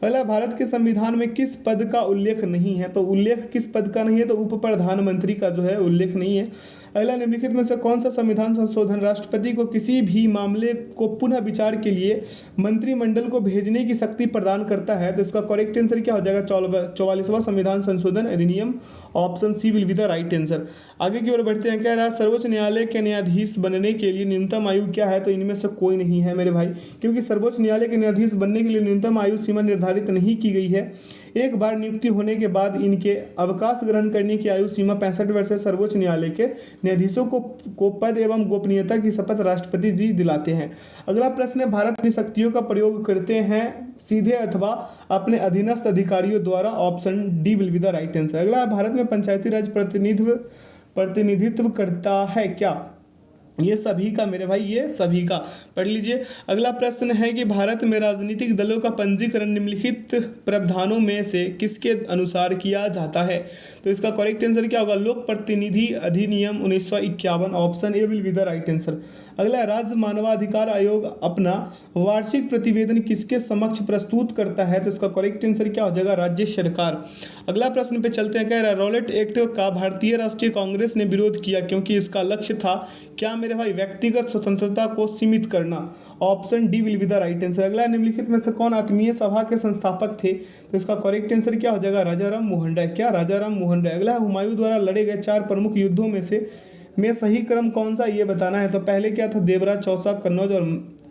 अगला, भारत के संविधान में किस पद का उल्लेख नहीं है। तो उल्लेख किस पद का नहीं है, तो उप प्रधानमंत्री का जो है उल्लेख नहीं है। अगला, निम्नलिखित में से कौन सा संविधान संशोधन राष्ट्रपति को किसी भी मामले को पुनः विचार के लिए मंत्रिमंडल को भेजने की शक्ति प्रदान करता है। तो इसका करेक्ट आंसर क्या हो जाएगा, 44वां संविधान संशोधन अधिनियम, option C will be the right answer. आगे की ओर बढ़ते हैं। कह रहा है सर्वोच्च न्यायालय के न्यायाधीश बनने के लिए न्यूनतम आयु क्या है। तो इनमें से कोई नहीं है मेरे भाई, क्योंकि सर्वोच्च न्यायालय के न्यायाधीश बनने के लिए न्यूनतम आयु सीमा निर्धारित नहीं की गई है। एक बार नियुक्ति होने के बाद इनके अवकाश ग्रहण करने की आयु सीमा 65 वर्ष है। सर्वोच्च न्यायालय के न्यायाधीशों को पद एवं गोपनीयता की शपथ राष्ट्रपति जी दिलाते हैं। अगला प्रश्न है, भारत अपनी शक्तियों का प्रयोग करते हैं सीधे अथवा अपने अधीनस्थ अधिकारियों द्वारा, option D will be the right answer. अगला, भारत में पंचायती राज प्रतिनिधित्व करता है क्या। ये सभी का मेरे भाई, ये सभी का, पढ़ लीजिए। अगला प्रश्न है कि भारत में राजनीतिक दलों का पंजीकरण निम्नलिखित प्रावधानों में से किसके अनुसार किया जाता है। तो इसका करेक्ट आंसर क्या होगा, लोक प्रतिनिधि अधिनियम 1951, option A will be the right answer. अगला, राज्य मानवाधिकार आयोग अपना वार्षिक प्रतिवेदन किसके समक्ष प्रस्तुत करता है। तो इसका करेक्ट आंसर क्या हो जाएगा, राज्य सरकार। अगला प्रश्न पे चलते हैं। कह रहा है रॉलेट एक्ट का भारतीय राष्ट्रीय कांग्रेस ने विरोध किया क्योंकि इसका लक्ष्य था क्या मेरे भाई, व्यक्तिगत स्वतंत्रता को सीमित करना, option D will be the right answer. अगला, निम्नलिखित में से कौन आत्मीय सभा के संस्थापक थे। तो इसका करेक्ट आंसर क्या हो जाएगा, राजाराम मोहन राय। क्या राजाराम मोहन राय। अगला, हुमायूं द्वारा लड़े गए 4 प्रमुख युद्धों में सही क्रम कौन सा, ये बताना है। तो पहले क्या था, देवरा, चौसा, कन्नौज और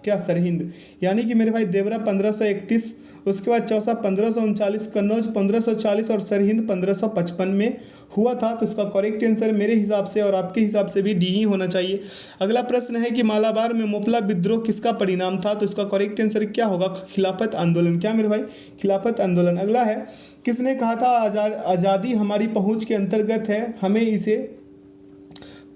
क्या सरहिंद। यानी कि मेरे भाई देवरा 1531, उसके बाद चौसा 1539, कन्नौज 1540 और सरहिंद 1555 में हुआ था। तो इसका करेक्ट आंसर मेरे हिसाब से और आपके हिसाब से भी डी ही होना चाहिए। अगला प्रश्न है कि मालाबार में मोपला विद्रोह किसका परिणाम था। तो इसका करेक्ट आंसर क्या होगा, खिलाफत आंदोलन। क्या मेरे भाई, खिलाफत आंदोलन। अगला है, किसने कहा था आज़ादी हमारी पहुँच के अंतर्गत है, हमें इसे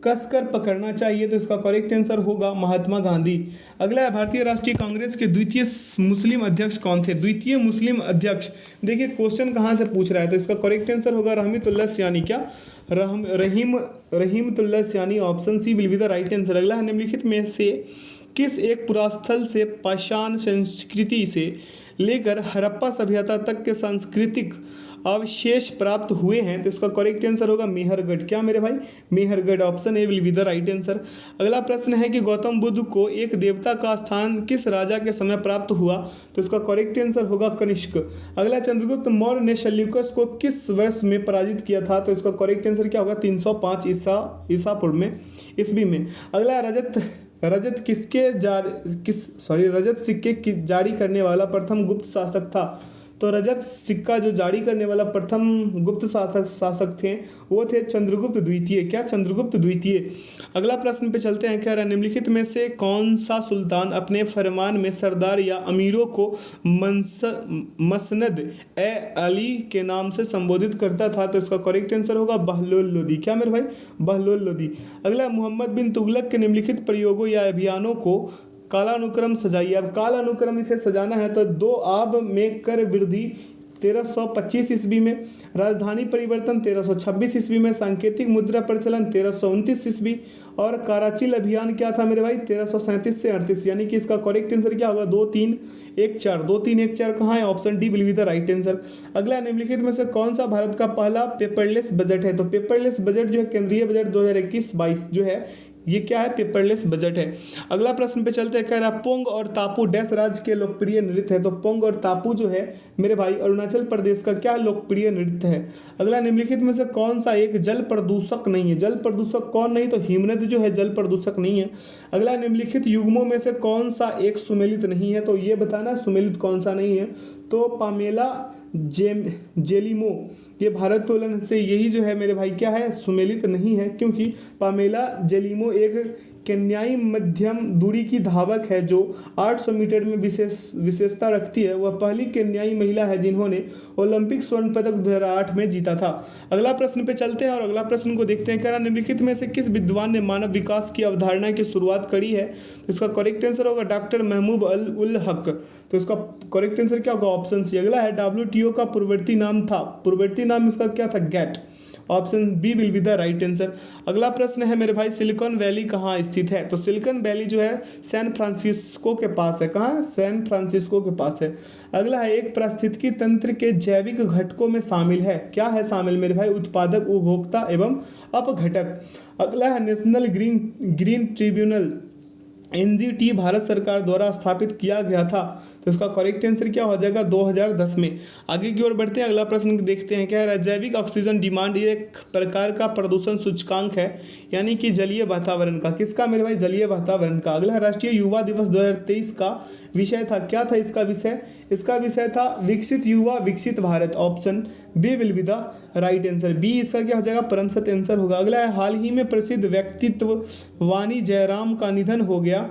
कसकर पकड़ना चाहिए। तो इसका करेक्ट आंसर होगा महात्मा गांधी। अगला है, भारतीय राष्ट्रीय कांग्रेस के द्वितीय मुस्लिम अध्यक्ष कौन थे। द्वितीय मुस्लिम अध्यक्ष, देखिए क्वेश्चन कहाँ से पूछ रहा है। तो इसका करेक्ट आंसर होगा रहमतुल्लाह सियानी। क्या Rahimtullah Sayani, option C will be the right answer. अगला है, निम्नलिखित में से किस एक पुरास्थल से पाषाण संस्कृति से लेकर हड़प्पा सभ्यता तक के सांस्कृतिक अवशेष प्राप्त हुए हैं। तो इसका करेक्ट आंसर होगा मेहरगढ़। क्या मेरे भाई, Mehrgarh, option A will be the right answer. अगला प्रश्न है कि गौतम बुद्ध को एक देवता का स्थान किस राजा के समय प्राप्त हुआ। तो इसका करेक्ट आंसर होगा कनिष्क। अगला, चंद्रगुप्त मौर्य ने शल्युकस को किस वर्ष में पराजित किया था। तो इसका करेक्ट आंसर क्या होगा, 305 ईसा में। अगला, रजत सिक्के जारी करने वाला प्रथम गुप्त शासक था। तो रजत सिक्का जो जारी करने वाला प्रथम गुप्त शासक थे वो थे चंद्रगुप्त द्वितीय। क्या, चंद्रगुप्त द्वितीय। अगला प्रश्न पे चलते हैं। कह रहा है निम्नलिखित में से कौन सा सुल्तान अपने फरमान में सरदार या अमीरों को मसनद ए अली के नाम से संबोधित करता था। तो इसका करेक्ट आंसर होगा बहलोल लोदी। क्या मेरे भाई, बहलोल लोदी। अगला, मोहम्मद बिन तुगलक के निम्नलिखित प्रयोगों या अभियानों को कालानुक्रम सजाइए। अब कालानुक्रम इसे सजाना है तो 2 आब में कर वृद्धि 1325 ईस्वी में, राजधानी परिवर्तन 1326 ईस्वी में, सांकेतिक मुद्रा प्रचलन 1329 ईस्वी और कराचिल अभियान क्या था मेरे भाई, 1337 से 38। यानी कि इसका करेक्ट आंसर क्या होगा, 2314 कहाँ है, option D will be the right answer. अगला, निम्नलिखित में से कौन सा भारत का पहला पेपरलेस बजट है। तो पेपरलेस बजट जो है केंद्रीय बजट 2021-22 जो है ये क्या है, पेपरलेस बजट है। अगला प्रश्न पे चलते हैं, कह रहा है पोंग और तापू डैश राज्य के लोकप्रिय नृत्य है। तो पोंग और तापू जो है मेरे भाई अरुणाचल प्रदेश का क्या लोकप्रिय नृत्य है। अगला निम्नलिखित में से कौन सा एक जल प्रदूषक नहीं है। जल प्रदूषक कौन नहीं, तो हिमनद जो है जल प्रदूषक नहीं है। अगला निम्नलिखित युग्मों में से कौन सा एक सुमेलित नहीं है। तो ये बताना सुमेलित कौन सा नहीं है। तो पामेला जेलिमो ये भारोत्तोलन से यही जो है मेरे भाई क्या है, सुमेलित नहीं है, क्योंकि पामेला जेलिमो एक केन्याई मध्यम दूरी की धावक है जो 800 मीटर में विशेषता रखती है। वह पहली केन्याई महिला है जिन्होंने ओलंपिक स्वर्ण पदक 2008 में जीता था। अगला प्रश्न पे चलते हैं और अगला प्रश्न को देखते हैं। कह रहा निम्नलिखित में से किस विद्वान ने मानव विकास की अवधारणा की शुरुआत करी है। तो इसका करेक्ट आंसर होगा डॉक्टर महमूद उल हक। तो इसका करेक्ट आंसर क्या होगा, ऑप्शन सी। अगला है WTO का पूर्ववर्ती नाम था, पूर्ववर्ती नाम इसका क्या था, GATT. Option B will be the right answer. अगला प्रश्न है मेरे भाई सिलिकॉन वैली कहाँ स्थित है। तो सिलिकॉन वैली जो है सैन फ्रांसिस्को के पास है। कहाँ, सैन फ्रांसिस्को के पास है। अगला है एक पारिस्थितिकी तंत्र के जैविक घटकों में शामिल है। क्या है शामिल मेरे भाई, उत्पादक, उपभोक्ता एवं अपघटक। अगला है national green tribunal NGT Bharat सरकार द्वारा स्थापित किया गया था। तो इसका करेक्ट आंसर क्या हो जाएगा, 2010 में। आगे की ओर बढ़ते हैं, अगला प्रश्न देखते हैं। क्या है, जैविक ऑक्सीजन डिमांड एक प्रकार का प्रदूषण सूचकांक है, यानी कि जलीय वातावरण का। किसका मेरे भाई, जलीय वातावरण का। अगला राष्ट्रीय युवा दिवस 2023 का विषय था, क्या था इसका विषय, इसका विषय था विकसित युवा विकसित Bharat. Option B will be the right answer. बी इसका क्या हो जाएगा, परम सत्य आंसर होगा। अगला है हाल ही में प्रसिद्ध व्यक्तित्व वाणी जयराम का निधन हो गया,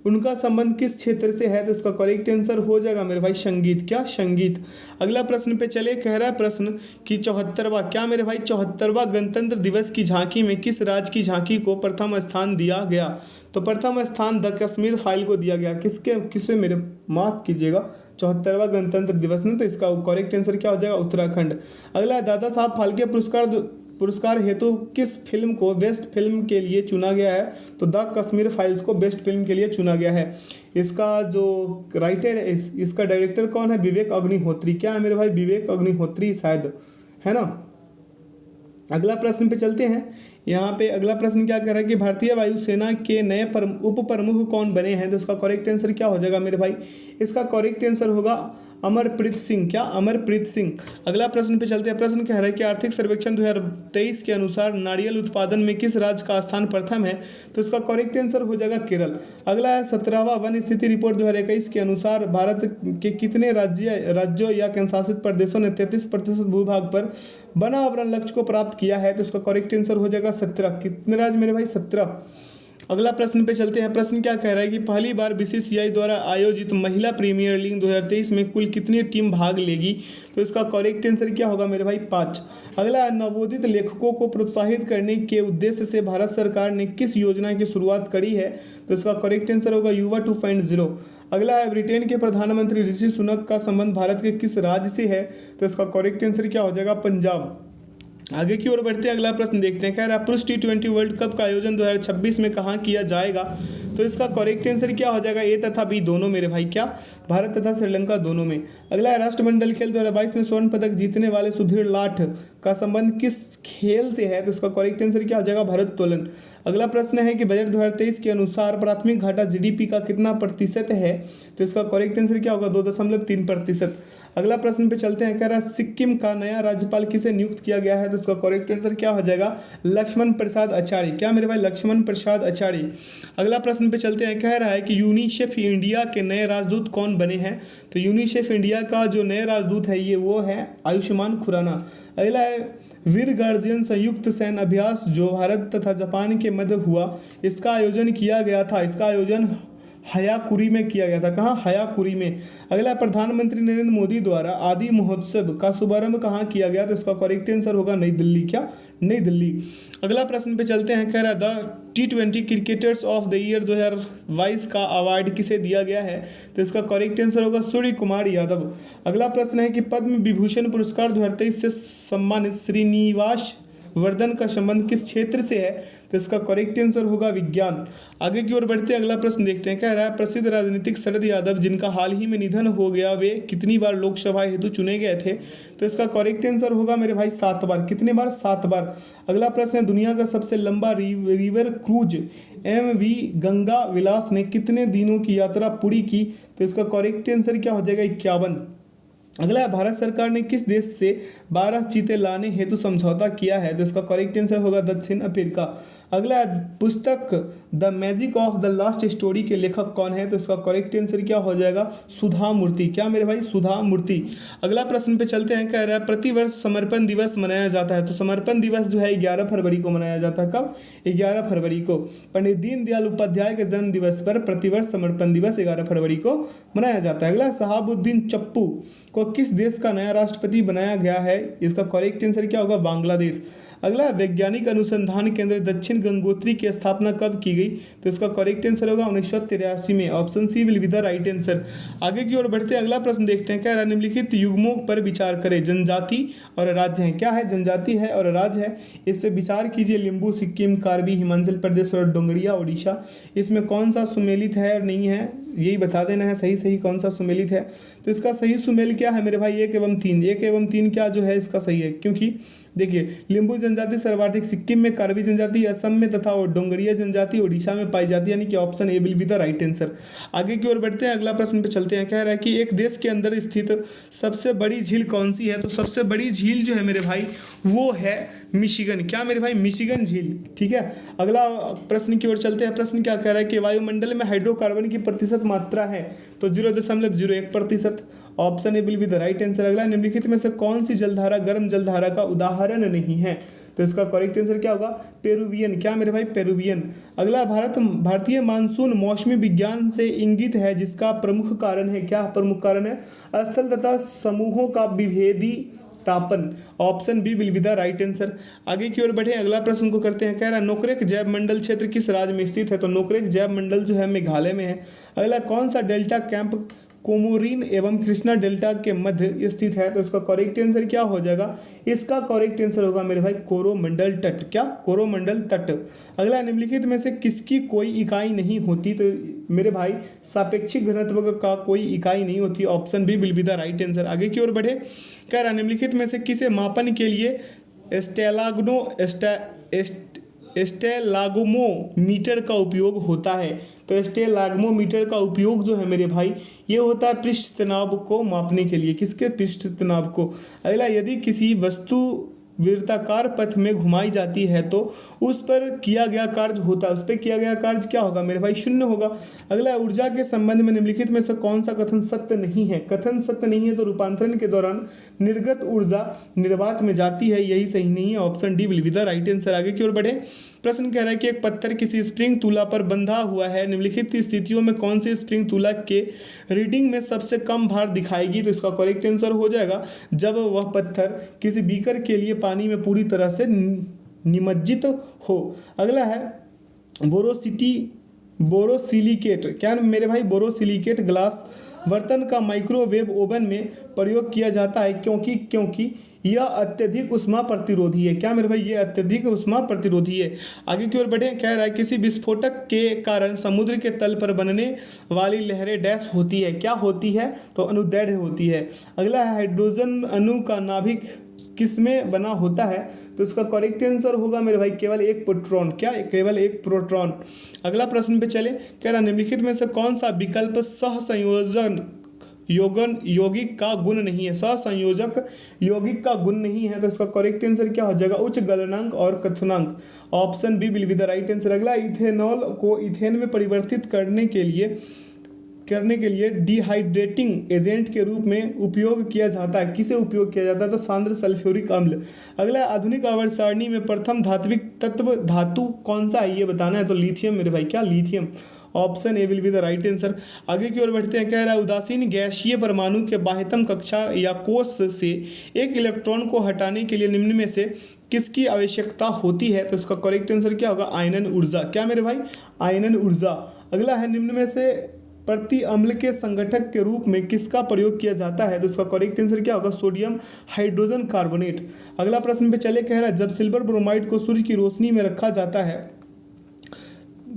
उनका संबंध किस क्षेत्र से है। तो इसका करेक्ट आंसर हो जाएगा मेरे भाई संगीत। क्या, संगीत। अगला प्रश्न पे चले, कह रहा है प्रश्न कि 74वां क्या मेरे भाई 74वां गणतंत्र दिवस की झांकी में किस राज्य की झांकी को प्रथम स्थान दिया गया। तो प्रथम स्थान द कश्मीर फाइल को दिया गया। किसे मेरे माफ कीजिएगा, 74वां गणतंत्र दिवस ने। तो इसका करेक्ट आंसर क्या हो जाएगा, उत्तराखंड। अगला दादा साहब फाल्के पुरस्कार हेतु किस फिल्म को बेस्ट फिल्म के लिए चुना गया है। तो द कश्मीर फाइल्स को बेस्ट फिल्म के लिए चुना गया है। इसका जो राइटर है, इसका डायरेक्टर कौन है, विवेक अग्निहोत्री। क्या है मेरे भाई, विवेक अग्निहोत्री शायद, है ना। अगला प्रश्न पे चलते हैं। यहाँ पे अगला प्रश्न क्या कह रहा है कि भारतीय वायुसेना के नए उप प्रमुख कौन बने हैं। तो इसका करेक्ट आंसर क्या हो जाएगा मेरे भाई, इसका करेक्ट आंसर होगा अमरप्रीत सिंह। क्या, अमरप्रीत सिंह। अगला प्रश्न पे चलते हैं। प्रश्न कह रहा है कि आर्थिक सर्वेक्षण 2023 के अनुसार नारियल उत्पादन में किस राज्य का स्थान प्रथम है। तो इसका करेक्ट आंसर हो जाएगा केरल। अगला है 17वां वन स्थिति रिपोर्ट 2021 के अनुसार भारत के कितने राज्यों या केंद्रशासित प्रदेशों ने 33% भूभाग पर वन आवरण लक्ष्य को प्राप्त किया है। तो इसका करेक्ट आंसर हो जाएगा 17। कितने राज्य मेरे भाई, 17। अगला प्रश्न पे चलते हैं। प्रश्न क्या कह रहा है कि पहली बार BCCI द्वारा आयोजित महिला प्रीमियर लीग 2023 में कुल कितनी टीम भाग लेगी। तो इसका करेक्ट आंसर क्या होगा मेरे भाई, 5। अगला नवोदित लेखकों को प्रोत्साहित करने के उद्देश्य से भारत सरकार ने किस योजना की शुरुआत करी है। तो इसका करेक्ट आंसर होगा युवा 2.0। अगला है ब्रिटेन के प्रधानमंत्री ऋषि सुनक का संबंध भारत के किस राज्य से है। तो इसका करेक्ट आंसर क्या हो जाएगा, पंजाब। आगे की ओर बढ़ते हैं, अगला प्रश्न देखते हैं। कह रहा है पुरुष T20 वर्ल्ड कप का आयोजन 2026 में कहाँ किया जाएगा। तो इसका करेक्ट आंसर क्या हो जाएगा, ए तथा बी दोनों मेरे भाई। क्या, भारत तथा श्रीलंका दोनों में। अगला है राष्ट्रमंडल खेल 2022 में स्वर्ण पदक जीतने वाले सुधीर लाठ का संबंध किस खेल से है। तो इसका करेक्ट आंसर क्या हो जाएगा, भारोत्तोलन। अगला प्रश्न है कि बजट 2023 के अनुसार प्राथमिक घाटा GDP का कितना प्रतिशत है। तो इसका करेक्ट आंसर क्या होगा, 2.3%। अगला प्रश्न पे चलते हैं। कह रहा है सिक्किम का नया राज्यपाल किसे नियुक्त किया गया है। तो इसका करेक्ट आंसर क्या हो जाएगा, लक्ष्मण प्रसाद आचार्य। क्या मेरे भाई, लक्ष्मण प्रसाद आचार्य। अगला प्रश्न पे चलते हैं। कह रहा है कि यूनिसेफ इंडिया के नए राजदूत कौन बने हैं। तो यूनिसेफ इंडिया का जो नए राजदूत है ये वो है आयुष्मान खुराना। अगला है वीर गार्जियन संयुक्त सैन्य अभ्यास जो भारत तथा जापान के मध्य हुआ, इसका आयोजन किया गया था। इसका आयोजन हयाकुरी में किया गया था। कहाँ, हयाकुरी में। अगला प्रधानमंत्री नरेंद्र मोदी द्वारा आदि महोत्सव का शुभारंभ कहाँ किया गया। तो इसका करेक्ट आंसर होगा नई दिल्ली। क्या, नई दिल्ली। अगला प्रश्न पे चलते हैं। कह रहा है the T20 cricketers of the year 2022 का अवार्ड किसे दिया गया है। तो इसका करेक्ट आंसर होगा सूर्य कुमार यादव। अगला प्रश्न है कि पद्म विभूषण पुरस्कार 2023 से सम्मानित श्रीनिवास वर्धन का संबंध किस क्षेत्र से है? तो इसका करेक्ट आंसर होगा विज्ञान। आगे की ओर बढ़ते हैं, अगला प्रश्न देखते हैं। कह रहा है प्रसिद्ध राजनीतिक शरद यादव जिनका हाल ही में निधन हो गया, वे कितनी बार लोकसभा हेतु चुने गए थे? तो इसका करेक्ट आंसर होगा मेरे भाई 7 बार। कितने बार? 7 बार। अगला प्रश्न है, दुनिया का सबसे लंबा रिवर क्रूज MV गंगा विलास ने कितने दिनों की यात्रा पूरी की? तो इसका करेक्ट आंसर क्या हो जाएगा? 51। अगला है, भारत सरकार ने किस देश से 12 चीते लाने हेतु समझौता किया है? तो इसका करेक्ट आंसर होगा दक्षिण अफ्रीका। अगला है, पुस्तक the magic of the last story के लेखक कौन है? तो इसका करेक्ट आंसर क्या हो जाएगा? सुधा मूर्ति। क्या मेरे भाई? सुधा मूर्ति। अगला प्रश्न पे चलते हैं। कह रहा है प्रतिवर्ष समर्पण दिवस मनाया जाता है। तो समर्पण दिवस जो है 11 फरवरी को मनाया जाता है। कब? 11 फरवरी को। पंडित दीनदयाल उपाध्याय के जन्म दिवस पर प्रतिवर्ष समर्पण दिवस 11 फरवरी को मनाया जाता है। अगला, शहाबुद्दीन चप्पू को किस देश का नया राष्ट्रपति बनाया गया है? इसका करेक्ट आंसर क्या होगा? बांग्लादेश। अगला, वैज्ञानिक अनुसंधान केंद्र दक्षिण गंगोत्री की स्थापना कब की गई? तो इसका करेक्ट आंसर होगा 1983 में। Option C will be the right answer. आगे की ओर बढ़ते हैं, अगला प्रश्न देखते हैं। क्या निम्नलिखित युग्मों पर विचार करें। जनजाति और राज्य है। क्या है? जनजाति है और राज्य है। इस पर विचार कीजिए। लिंबू, सिक्किम, कार्बी, हिमाचल प्रदेश और डोंगरिया उड़ीसा। इसमें कौन सा सुमेलित है और नहीं है, यही बता देना है। सही कौन सा सुमेलित है? तो इसका सही सुमेल क्या है मेरे भाई? 1 एवं 3। 1 एवं 3 क्या जो है इसका सही है, क्योंकि देखिए लिंबू जनजाति सर्वाधिक सिक्किम में, कार्बी जनजाति असम में तथा डोंगरिया जनजाति उड़ीसा में पाई जाती है, यानी कि option A will be the right answer. आगे की ओर बढ़ते हैं, अगला प्रश्न पे चलते हैं। कह रहा है कि एक देश के अंदर स्थित सबसे बड़ी झील कौन सी है? तो सबसे बड़ी झील जो है मेरे भाई वो है मिशिगन। क्या मेरे भाई? मिशिगन झील। ठीक है। अगला प्रश्न की ओर चलते हैं। प्रश्न क्या कह रहा है कि वायुमंडल में हाइड्रोकार्बन की प्रतिशत मात्रा है? तो 0.01%। Option A will be the right answer. अगला, निम्नलिखित में से कौन सी जलधारा गर्म जलधारा का उदाहरण नहीं है? तो इसका करेक्ट आंसर क्या होगा? पेरुवियन। क्या मेरे भाई? पेरुवियन। अगला, भारतीय मानसून मौसमी विज्ञान से इंगित है जिसका प्रमुख कारण है। क्या प्रमुख कारण है? स्थल तथा समूहों का विभेदी तापन। Option B will be the right answer. आगे की ओर बढ़े, अगला प्रश्न को करते हैं। कह रहा है नोकरेक जैव मंडल क्षेत्र किस राज्य में स्थित है? तो नोकरेक जैव मंडल जो है मेघालय में है। अगला, कौन सा डेल्टा कैंप कोमोरिन एवं कृष्णा डेल्टा के मध्य स्थित है? तो इसका करेक्ट आंसर क्या हो जाएगा? इसका करेक्ट आंसर होगा मेरे भाई कोरोमंडल तट। क्या? कोरोमंडल तट। अगला, निम्नलिखित में से किसकी कोई इकाई नहीं होती? तो मेरे भाई सापेक्षिक घनत्व का कोई इकाई नहीं होती। Option B will be the right answer. आगे की ओर बढ़े, कह रहा निम्नलिखित में से किसे मापन के लिए स्टेलाग्मोमीटर का उपयोग होता है? तो स्टेलाग्मोमीटर का उपयोग जो है मेरे भाई ये होता है पृष्ठ तनाव को मापने के लिए। किसके? पृष्ठ तनाव को। अगला, यदि किसी वस्तु वृत्ताकार पथ में घुमाई जाती है तो उस पर किया गया कार्य होता है, उस पर किया गया कार्य क्या होगा मेरे भाई? 0 होगा। अगला, ऊर्जा के संबंध में निम्नलिखित में से कौन सा कथन सत्य नहीं है? कथन सत्य नहीं है तो रूपांतरण के दौरान निर्गत ऊर्जा निर्वात में जाती है, यही सही नहीं है। Option D will be the right answer. आगे की ओर बढ़े, प्रश्न कह रहा है कि एक पत्थर किसी स्प्रिंग तुला पर बंधा हुआ है, निम्नलिखित स्थितियों में कौन सी स्प्रिंग तुला के रीडिंग में सबसे कम भार दिखाएगी? तो इसका करेक्ट आंसर हो जाएगा जब वह पत्थर किसी बीकर के लिए पानी में पूरी तरह से निमज्जित हो। अगला है बोरोसिलिकेट। क्या मेरे भाई? बोरोसिलिकेट ग्लास बर्तन का माइक्रोवेव ओवन में प्रयोग किया जाता है क्योंकि यह अत्यधिक उष्मा प्रतिरोधी है। क्या मेरे भाई? ये अत्यधिक उष्मा प्रतिरोधी है। आगे की ओर बढ़े, कह रहा है किसी विस्फोटक के कारण समुद्र के तल पर बनने वाली लहरें डैश होती है। क्या होती है? तो अनुदैर्ध्य होती है। अगला है हाइड्रोजन अणु का नाभिक किसमें बना होता है? तो इसका करेक्ट आंसर होगा मेरे भाई केवल एक प्रोटॉन। क्या? केवल एक प्रोटॉन। अगला प्रश्न पे चले, कह रहा निम्नलिखित में से कौन सा विकल्प सहसंयोजन यौगिक का गुण नहीं है? सहसंयोजक यौगिक का गुण नहीं है तो इसका करेक्ट आंसर क्या हो जाएगा? उच्च गलनांक और कथनांक। Option B will be the right answer. अगला, इथेनॉल को इथेन में परिवर्तित करने के लिए डिहाइड्रेटिंग एजेंट के रूप में उपयोग किया जाता है। किसे उपयोग किया जाता है? तो सांद्र सल्फ्यूरिक अम्ल। अगला, आधुनिक आवर्त सारणी में प्रथम धात्विक तत्व धातु कौन सा है ये बताना है। तो लिथियम मेरे भाई। क्या? Lithium. Option A will be the right answer. आगे की ओर बढ़ते हैं, कह रहा है उदासीन गैसीय परमाणु के बाह्यतम कक्षा या कोष से एक इलेक्ट्रॉन को हटाने के लिए निम्न में से किसकी आवश्यकता होती है? तो इसका करेक्ट आंसर क्या होगा? आयनन ऊर्जा। क्या मेरे भाई? आयनन ऊर्जा। अगला है, निम्न में से प्रति अम्ल के संगठक के रूप में किसका प्रयोग किया जाता है? तो इसका करेक्ट आंसर क्या होगा? Sodium hydrogen carbonate. अगला प्रश्न पे चले, कह रहा है जब सिल्वर ब्रोमाइड को सूर्य की रोशनी में रखा जाता है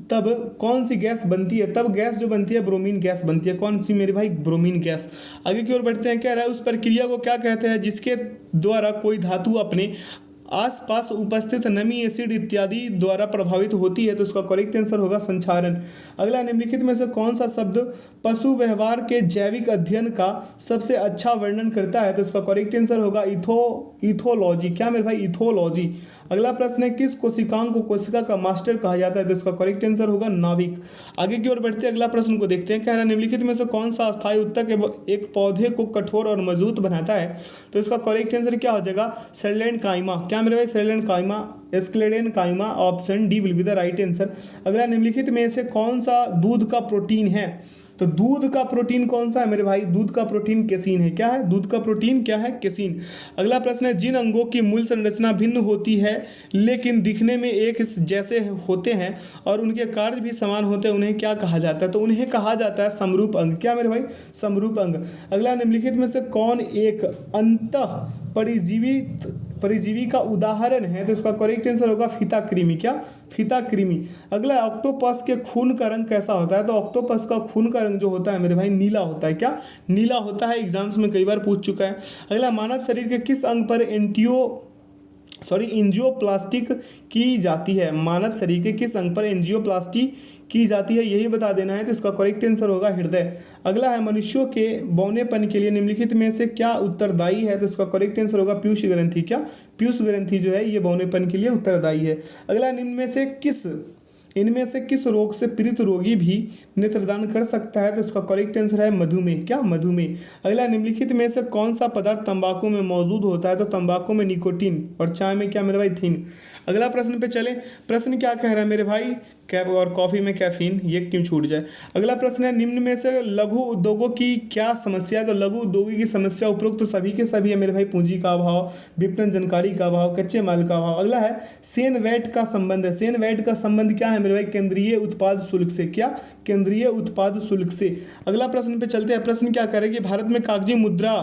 तब कौन सी गैस बनती है? तब गैस जो बनती है ब्रोमीन गैस बनती है। कौन सी मेरे भाई? Bromine gas. आगे की ओर बढ़ते हैं, कह रहा है उस प्रक्रिया को क्या कहते हैं जिसके द्वारा कोई धातु अपने आसपास उपस्थित नमी, एसिड इत्यादि द्वारा प्रभावित होती है? तो इसका करेक्ट आंसर होगा संक्षारण। अगला, निम्नलिखित में से कौन सा शब्द पशु व्यवहार के जैविक अध्ययन का सबसे अच्छा वर्णन करता है? तो इसका करेक्ट आंसर होगा इथोलॉजी। क्या मेरे भाई? इथोलॉजी। अगला प्रश्न है, किस कोशिकांग को कोशिका का मास्टर कहा जाता है? तो इसका करेक्ट आंसर होगा नाभिक। आगे की ओर बढ़ते हैं, अगला प्रश्न को देखते हैं। कह रहा है निम्नलिखित में से कौन सा अस्थायी उत्तक एक पौधे को कठोर और मजबूत बनाता है? तो इसका करेक्ट आंसर क्या हो जाएगा? सेलेनकाइमा। क्या मेरे भाई? Collenchyma, sclerenchyma. Option D will be the right answer. अगला, निम्नलिखित में से कौन सा दूध का प्रोटीन है? तो दूध का प्रोटीन कौन सा है मेरे भाई? दूध का प्रोटीन केसीन है। क्या है? दूध का प्रोटीन क्या है? केसीन। अगला प्रश्न है, जिन अंगों की मूल संरचना भिन्न होती है लेकिन दिखने में एक जैसे होते हैं और उनके कार्य भी समान होते हैं, उन्हें क्या कहा जाता है? तो उन्हें कहा जाता है समरूप अंग। क्या मेरे भाई? समरूप अंग। अगला, निम्नलिखित में से कौन एक अंतः परिजीवी का उदाहरण है? तो इसका करेक्ट आंसर होगा फीता कृमि। क्या? फीता कृमि। अगला, ऑक्टोपस के खून का रंग कैसा होता है? तो ऑक्टोपस का खून का रंग जो होता है मेरे भाई नीला होता है। क्या? नीला होता है। एग्जाम्स में कई बार पूछ चुका है। अगला, मानव शरीर के किस अंग पर एंजियोप्लास्टिक की जाती है? मानव शरीर के किस अंग पर एंजियोप्लास्टी की जाती है, यही बता देना है। तो इसका करेक्ट आंसर होगा हृदय। अगला है, मनुष्यों के बौनेपन के लिए निम्नलिखित में से क्या उत्तरदायी है? तो इसका करेक्ट आंसर होगा पीयूष ग्रंथि। क्या? पीयूष ग्रंथि जो है ये बौनेपन के लिए उत्तरदायी है। अगला, इनमें से किस रोग से पीड़ित रोगी भी नेत्रदान कर सकता है? तो इसका करेक्ट आंसर है मधुमेह। क्या? मधुमेह। अगला, निम्नलिखित में से कौन सा पदार्थ तंबाकू में मौजूद होता है? तो तंबाकू में निकोटीन और चाय में क्या मेरे भाई? थीन। अगला प्रश्न पे चले। प्रश्न क्या कह रहा है मेरे भाई? कैप और कॉफ़ी में कैफीन, ये क्यों छूट जाए। अगला प्रश्न है, निम्न में से लघु उद्योगों की क्या समस्या है? तो लघु उद्योगों की समस्या उपरोक्त तो सभी के सभी है मेरे भाई। पूंजी का अभाव, विपणन जानकारी का अभाव, कच्चे माल का अभाव। अगला है, सेन वैट का संबंध है। सेन वैट का संबंध क्या है मेरे भाई? केंद्रीय उत्पाद शुल्क से। क्या? केंद्रीय उत्पाद शुल्क से। अगला प्रश्न पे चलते हैं। प्रश्न क्या करेगी? भारत में कागजी मुद्रा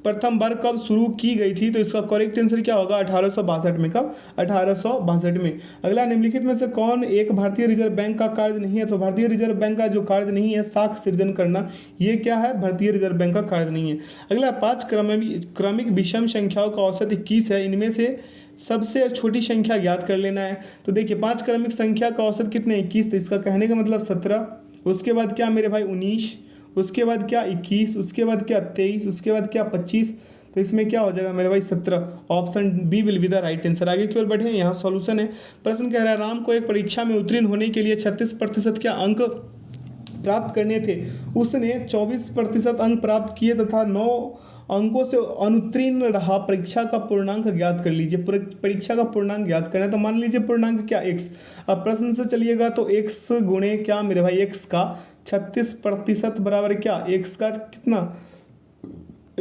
प्रथम बार कब शुरू की गई थी? तो इसका करेक्ट आंसर क्या होगा? 1862 में। कब? 1862 में। अगला, निम्नलिखित में से कौन एक भारतीय रिजर्व बैंक का कार्य नहीं है? तो भारतीय रिजर्व बैंक का जो कार्य नहीं है साख सृजन करना, ये क्या है? भारतीय रिजर्व बैंक का कार्य नहीं है। अगला, 5 क्रमिक विषम संख्याओं का औसत 21 है। इनमें से सबसे छोटी संख्या ज्ञात कर लेना है। तो देखिए, 5 क्रमिक संख्या का औसत कितने? 21। तो इसका कहने का मतलब 17। उसके बाद क्या मेरे भाई? 19। उसके बाद क्या? 21। उसके बाद क्या? 23। उसके बाद क्या? 25। तो इसमें क्या हो जाएगा मेरे भाई? 17। Option B will be the right answer. आगे की ओर बढ़े, यहाँ सॉल्यूशन है। प्रश्न कह रहा है, राम को एक परीक्षा में उत्तीर्ण होने के लिए 36% क्या अंक प्राप्त करने थे? उसने 24% अंक प्राप्त किए तथा 9 अंकों से अनुत्तीर्ण रहा। परीक्षा का पूर्णांक ज्ञात कर लीजिए। परीक्षा का पूर्णांक ज्ञात करना है तो मान लीजिए पूर्णांक क्या? x। अब प्रश्न से चलिएगा तो x गुणे क्या मेरे भाई? x का 36% बराबर क्या? x का कितना?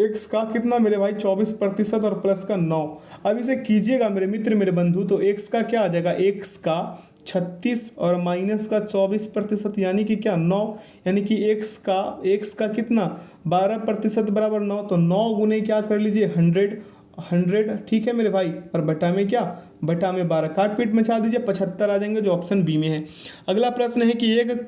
x का कितना मेरे भाई? 24% और प्लस का 9। अब इसे कीजिएगा मेरे मित्र, मेरे बंधु, तो x का क्या आ जाएगा? x का 36 और माइनस का 24% यानी कि क्या? 9। यानी कि x का कितना? 12% बराबर 9। तो 9 गुने क्या कर लीजिए? 100। ठीक है मेरे भाई। और बटा में क्या? बटा में 12। काट पीट मचा दीजिए, 75 आ जाएंगे जो ऑप्शन बी में है। अगला प्रश्न है कि एक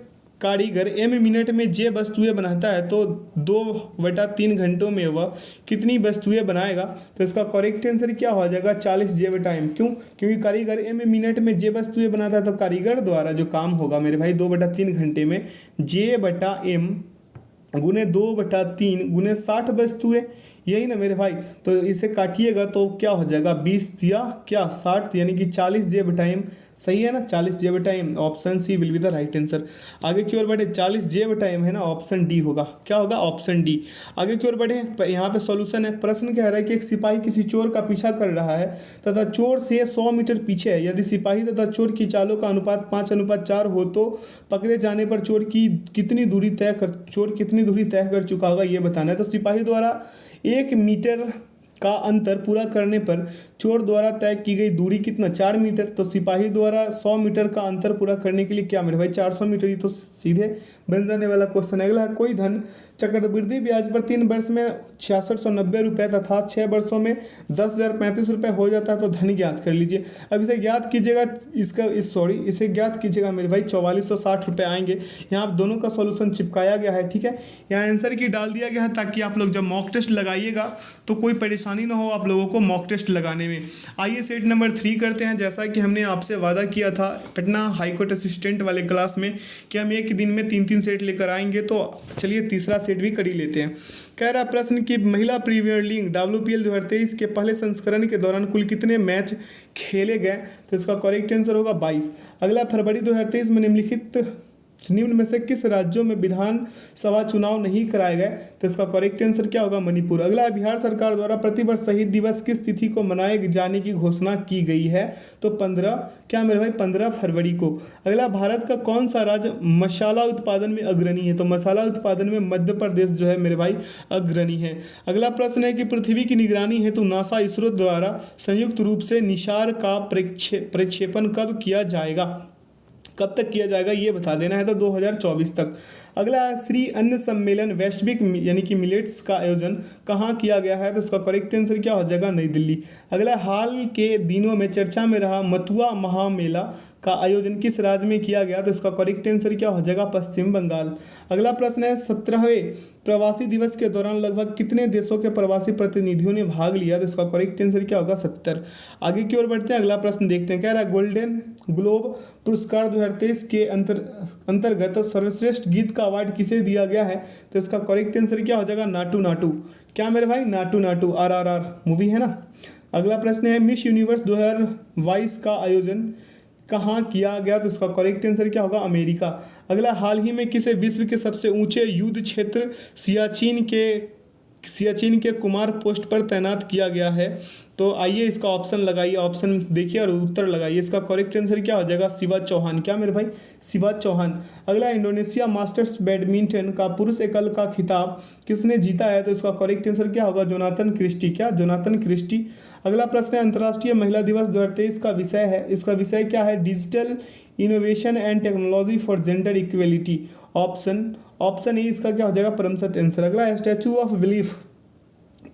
कारीगर m मिनट में j वस्तुएं बनाता है तो 2/3 घंटों में वह कितनी वस्तुएं बनाएगा? तो इसका करेक्ट आंसर क्या हो जाएगा? 40 j/m। क्यों? क्योंकि कारीगर m मिनट में j वस्तुएं बनाता है, तो कारीगर द्वारा जो काम होगा मेरे भाई 2/3 घंटे में j/m गुने 2/3 गुने 60 वस्तुएं, यही ना मेरे भाई। तो इसे काटिएगा तो क्या हो जाएगा? 20 या क्या 60, यानी कि 40 j/m। सही है ना? 40 j/m। Option C will be the right answer. आगे की ओर बढ़े, 40 j/m है ना, ऑप्शन डी होगा। क्या होगा? Option D. आगे की ओर बढ़े, यहाँ पे सॉल्यूशन है। प्रश्न कह रहा है कि एक सिपाही किसी चोर का पीछा कर रहा है तथा चोर से 100 मीटर पीछे है। यदि सिपाही तथा चोर की चालों का अनुपात 5:4 हो तो पकड़े जाने पर चोर कितनी दूरी तय कर चुका होगा, ये बताना है। तो सिपाही द्वारा 1 मीटर का अंतर पूरा करने पर चोर द्वारा तय की गई दूरी कितना, 4 मीटर। तो सिपाही द्वारा 100 मीटर का अंतर पूरा करने के लिए क्या मेरे भाई 400 मीटर। ये तो सीधे बन जाने वाला क्वेश्चन। अगला है, कोई धन चक्रवृद्धि ब्याज पर 3 वर्ष में 6690 रुपये तथा 6 वर्षों में 10,035 रुपये हो जाता है तो धन ज्ञात कर लीजिए। अब इसे ज्ञात कीजिएगा, इसे ज्ञात कीजिएगा मेरे भाई 4460 रुपये आएंगे। यहाँ दोनों का सॉल्यूशन चिपकाया गया है, ठीक है। यहाँ आंसर की डाल दिया गया है ताकि आप लोग जब मॉक टेस्ट लगाइएगा तो कोई परेशानी ना हो आप लोगों को मॉक टेस्ट लगाने में। आइए सेट नंबर 3 करते हैं। जैसा कि हमने आपसे वादा किया था पटना हाईकोर्ट असिस्टेंट वाले क्लास में कि हम एक दिन में 3-3 सेट लेकर आएंगे, तो चलिए तीसरा सेट भी कर ही लेते हैं। कह रहा प्रश्न कि महिला प्रीमियर लीग WPL 2023 के पहले संस्करण के दौरान कुल कितने मैच खेले गए, तो इसका करेक्ट आंसर होगा 22। अगला, फरवरी 2023 में निम्न में से किस राज्यों में विधानसभा चुनाव नहीं कराए गए, तो इसका करेक्ट आंसर क्या होगा, मणिपुर। अगला, बिहार सरकार द्वारा प्रतिवर्ष शहीद दिवस किस तिथि को मनाए जाने की घोषणा की गई है, तो 15 फरवरी को। अगला, भारत का कौन सा राज्य मसाला उत्पादन में अग्रणी है, तो मसाला उत्पादन में मध्य प्रदेश जो है मेरे भाई अग्रणी है। अगला प्रश्न है कि पृथ्वी की निगरानी हेतु नासा इसरो द्वारा संयुक्त रूप से निशार का प्रक्षेपण कब किया जाएगा, कब तक किया जाएगा ये बता देना है, तो 2024 तक। अगला, श्री अन्न सम्मेलन वैश्विक यानी कि मिलेट्स का आयोजन कहाँ किया गया है, तो इसका करेक्ट आंसर क्या हो जाएगा, नई दिल्ली। अगला, हाल के दिनों में चर्चा में रहा मथुआ महामेला का आयोजन किस राज्य में किया गया, तो इसका करेक्ट आंसर क्या हो जाएगा, पश्चिम बंगाल। अगला प्रश्न है, 17वें प्रवासी दिवस के दौरान लगभग कितने देशों के प्रवासी प्रतिनिधियों ने भाग लिया, तो इसका करेक्ट आंसर क्या होगा, 70। आगे की ओर बढ़ते हैं, अगला प्रश्न देखते हैं। कह रहा है गोल्डन ग्लोब पुरस्कार 2023 के अंतर्गत सर्वश्रेष्ठ गीत का अवार्ड किसे दिया गया है, तो इसका करेक्ट आंसर क्या हो जाएगा, नाटू नाटू। क्या मेरे भाई, नाटू नाटू, RRR मूवी है ना। अगला प्रश्न है, मिस यूनिवर्स 2022 का आयोजन कहाँ किया गया, तो इसका करेक्ट आंसर क्या होगा, अमेरिका। अगला, हाल ही में किसे विश्व के सबसे ऊंचे युद्ध क्षेत्र सियाचिन के कुमार पोस्ट पर तैनात किया गया है, तो आइए इसका ऑप्शन लगाइए, ऑप्शन देखिए और उत्तर लगाइए। इसका करेक्ट आंसर क्या हो जाएगा, शिवा चौहान। क्या मेरे भाई, शिवा चौहान। अगला, इंडोनेशिया मास्टर्स बैडमिंटन का पुरुष एकल का खिताब किसने जीता है, तो इसका करेक्ट आंसर क्या होगा, जोनाथन क्रिस्टी। क्या, जोनाथन क्रिस्टी। अगला प्रश्न है, अंतर्राष्ट्रीय महिला दिवस 2023 का विषय है, इसका विषय क्या है, digital innovation and technology for gender equality. Option A इसका क्या हो जाएगा, परमसत आंसर। अगला, स्टैचू ऑफ बिलीफ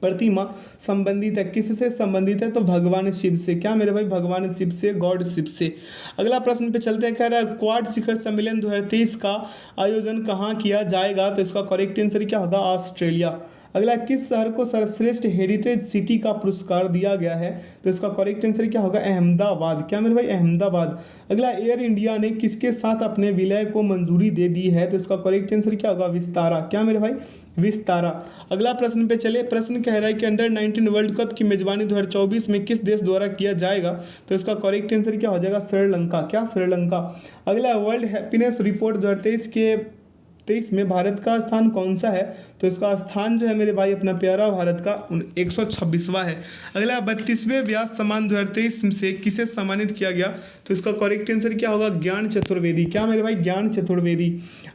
प्रतिमा संबंधित है, किससे संबंधित है, तो भगवान शिव से। क्या मेरे भाई, भगवान शिव से, गॉड शिव से। अगला प्रश्न पे चलते हैं। कह रहा है क्वाड शिखर सम्मेलन 2023 का आयोजन कहाँ किया जाएगा, तो इसका करेक्ट आंसर क्या होगा, ऑस्ट्रेलिया। अगला, किस शहर को सर्वश्रेष्ठ हेरिटेज सिटी का पुरस्कार दिया गया है, तो इसका करेक्ट आंसर क्या होगा, अहमदाबाद। क्या मेरे भाई, अहमदाबाद। अगला, एयर इंडिया ने किसके साथ अपने विलय को मंजूरी दे दी है, तो इसका करेक्ट आंसर क्या होगा, विस्तारा। क्या मेरे भाई, विस्तारा। अगला प्रश्न पे चले। प्रश्न कह रहा है कि अंडर-19 वर्ल्ड कप की मेजबानी 2024 में किस देश द्वारा किया जाएगा, तो इसका करेक्ट आंसर क्या हो जाएगा, श्रीलंका। क्या, श्रीलंका। अगला, वर्ल्ड हैप्पीनेस रिपोर्ट 2023 में भारत का स्थान कौन सा है, तो इसका स्थान जो है मेरे भाई अपना प्यारा भारत का 126वां है। अगला, 32वें व्यास सम्मान 2023 से किसे सम्मानित किया गया, तो इसका करेक्ट आंसर क्या होगा, ज्ञान चतुर्वेदी। क्या मेरे भाई, ज्ञान चतुर्वेदी।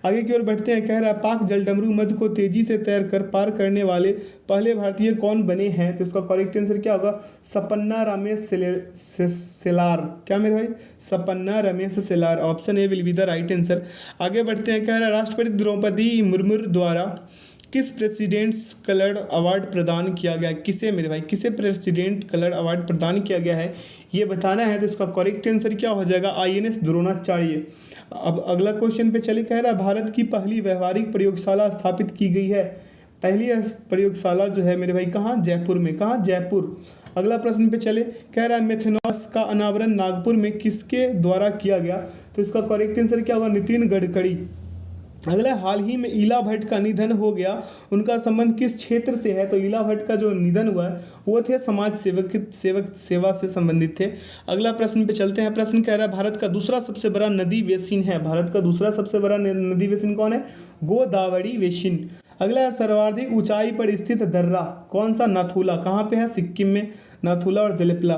आगे की ओर बढ़ते हैं। कह रहा है पाक जलडमरू मध्य को तेजी से तैर कर पार करने वाले पहले भारतीय कौन बने हैं, तो इसका करेक्ट आंसर क्या होगा, सपन्ना रमेश सेलार। क्या मेरे भाई, Sapanna Ramesh Selar. Option A will be the right answer. आगे बढ़ते हैं। कह रहा है राष्ट्रपति द्रौपदी मुर्मू द्वारा किस प्रेसिडेंट्स कलर अवार्ड प्रदान किया गया, किसे मेरे भाई, किसे प्रेसिडेंट कलर अवार्ड प्रदान किया गया है ये बताना है, तो इसका करेक्ट आंसर क्या हो जाएगा, INS द्रोणाचार्य। अब अगला क्वेश्चन पे चले। कह रहा है भारत की पहली व्यवहारिक प्रयोगशाला स्थापित की गई है। पहली प्रयोगशाला जो है मेरे भाई कहाँ, जयपुर में। कहाँ, जयपुर। अगला प्रश्न पे चले। कह रहा है मेथनॉस का अनावरण नागपुर में किसके द्वारा किया गया, तो इसका करेक्ट आंसर क्या होगा, नितिन गडकरी। अगला, हाल ही में ईला भट्ट का निधन हो गया, उनका संबंध किस क्षेत्र से है, तो ईला भट्ट का जो निधन हुआ है वो थे समाज सेवा से संबंधित थे। अगला प्रश्न पे चलते हैं। प्रश्न कह रहा है भारत का दूसरा सबसे बड़ा नदी बेसिन है। भारत का दूसरा सबसे बड़ा नदी बेसिन कौन है, गोदावरी बेसिन। अगला, सर्वाधिक ऊंचाई पर स्थित दर्रा कौन सा, नाथुला। कहाँ पे है, सिक्किम में, नाथुला और जलेपला।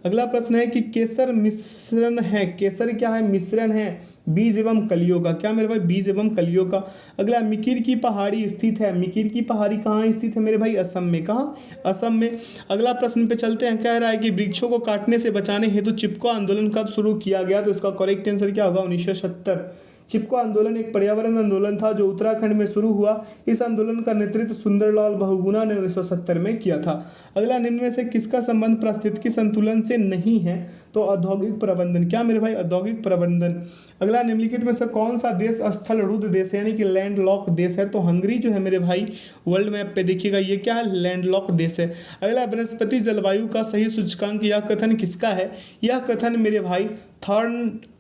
अगला प्रश्न है कि केसर मिश्रण है, केसर क्या है, मिश्रण है बीज एवं कलियों का। क्या मेरे भाई, बीज एवं कलियों का। अगला, मिकिर की पहाड़ी स्थित है, मिकिर की पहाड़ी कहाँ स्थित है मेरे भाई, असम में। कहाँ, असम में। अगला प्रश्न पे चलते हैं, कह रहा है कि वृक्षों को काटने से बचाने हेतु चिपको आंदोलन कब शुरू किया गया, तो इसका करेक्ट आंसर क्या होगा, 1970। चिपको आंदोलन एक पर्यावरण आंदोलन था जो उत्तराखंड में शुरू हुआ। इस आंदोलन का नेतृत्व सुंदरलाल बहुगुणा ने 1970 में किया था। अगला, निम्न में से किसका संबंध पारिस्थितिकी संतुलन से नहीं है, तो औद्योगिक प्रबंधन। क्या मेरे भाई, औद्योगिक प्रबंधन। अगला, निम्नलिखित में से कौन सा देश स्थलरुद्ध देश है, यानी कि लैंड लॉक देश है, तो हंगरी जो है मेरे भाई, वर्ल्ड मैप पे देखिएगा ये क्या है, लैंड लॉक देश है। अगला, वनस्पति जलवायु का सही सूचकांक, यह कथन किसका है, यह कथन मेरे भाई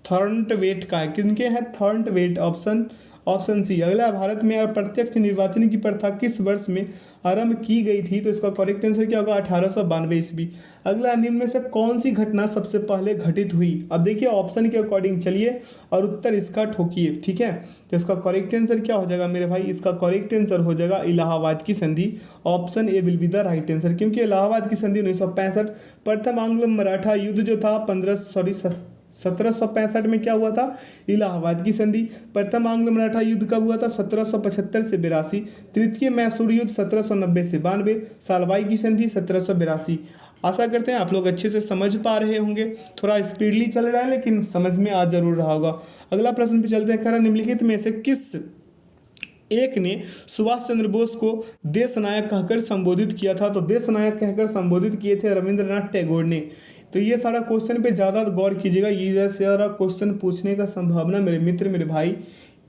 थॉर्नटवेट का है। किनके हैं, थॉर्नटवेट, ऑप्शन सी। अगला, भारत में अप्रत्यक्ष निर्वाचन की प्रथा किस वर्ष में आरंभ की गई थी, तो इसका करेक्ट आंसर क्या होगा, 1892 ईस्वी। अगला, निम्न में से कौन सी घटना सबसे पहले घटित हुई। अब देखिए ऑप्शन के अकॉर्डिंग चलिए और उत्तर इसका ठोकिए, ठीक है। तो इसका करेक्ट आंसर क्या हो जाएगा मेरे भाई, इसका करेक्ट आंसर हो जाएगा इलाहाबाद की संधि। Option A will be the right answer, क्योंकि इलाहाबाद की संधि 1965, प्रथम आंग्ल मराठा युद्ध जो था 1765 में क्या हुआ था, इलाहाबाद की संधि। प्रथम आंग्ल मराठा युद्ध कब हुआ था, 1775 से 82। तृतीय मैसूर युद्ध 1790 से 92। सालबाई की संधि 1782। आशा करते हैं आप लोग अच्छे से समझ पा रहे होंगे। थोड़ा स्पीडली चल रहा है लेकिन समझ में आ जरूर रहा होगा। अगला प्रश्न पे चलते हैं, निम्नलिखित में से किस एक ने सुभाष चंद्र बोस को देश नायक कहकर संबोधित किया था, तो देश नायक कहकर संबोधित किए थे रविंद्रनाथ टैगोर ने। तो ये सारा क्वेश्चन पे ज़्यादा गौर कीजिएगा, ये सारा क्वेश्चन पूछने का संभावना मेरे मित्र मेरे भाई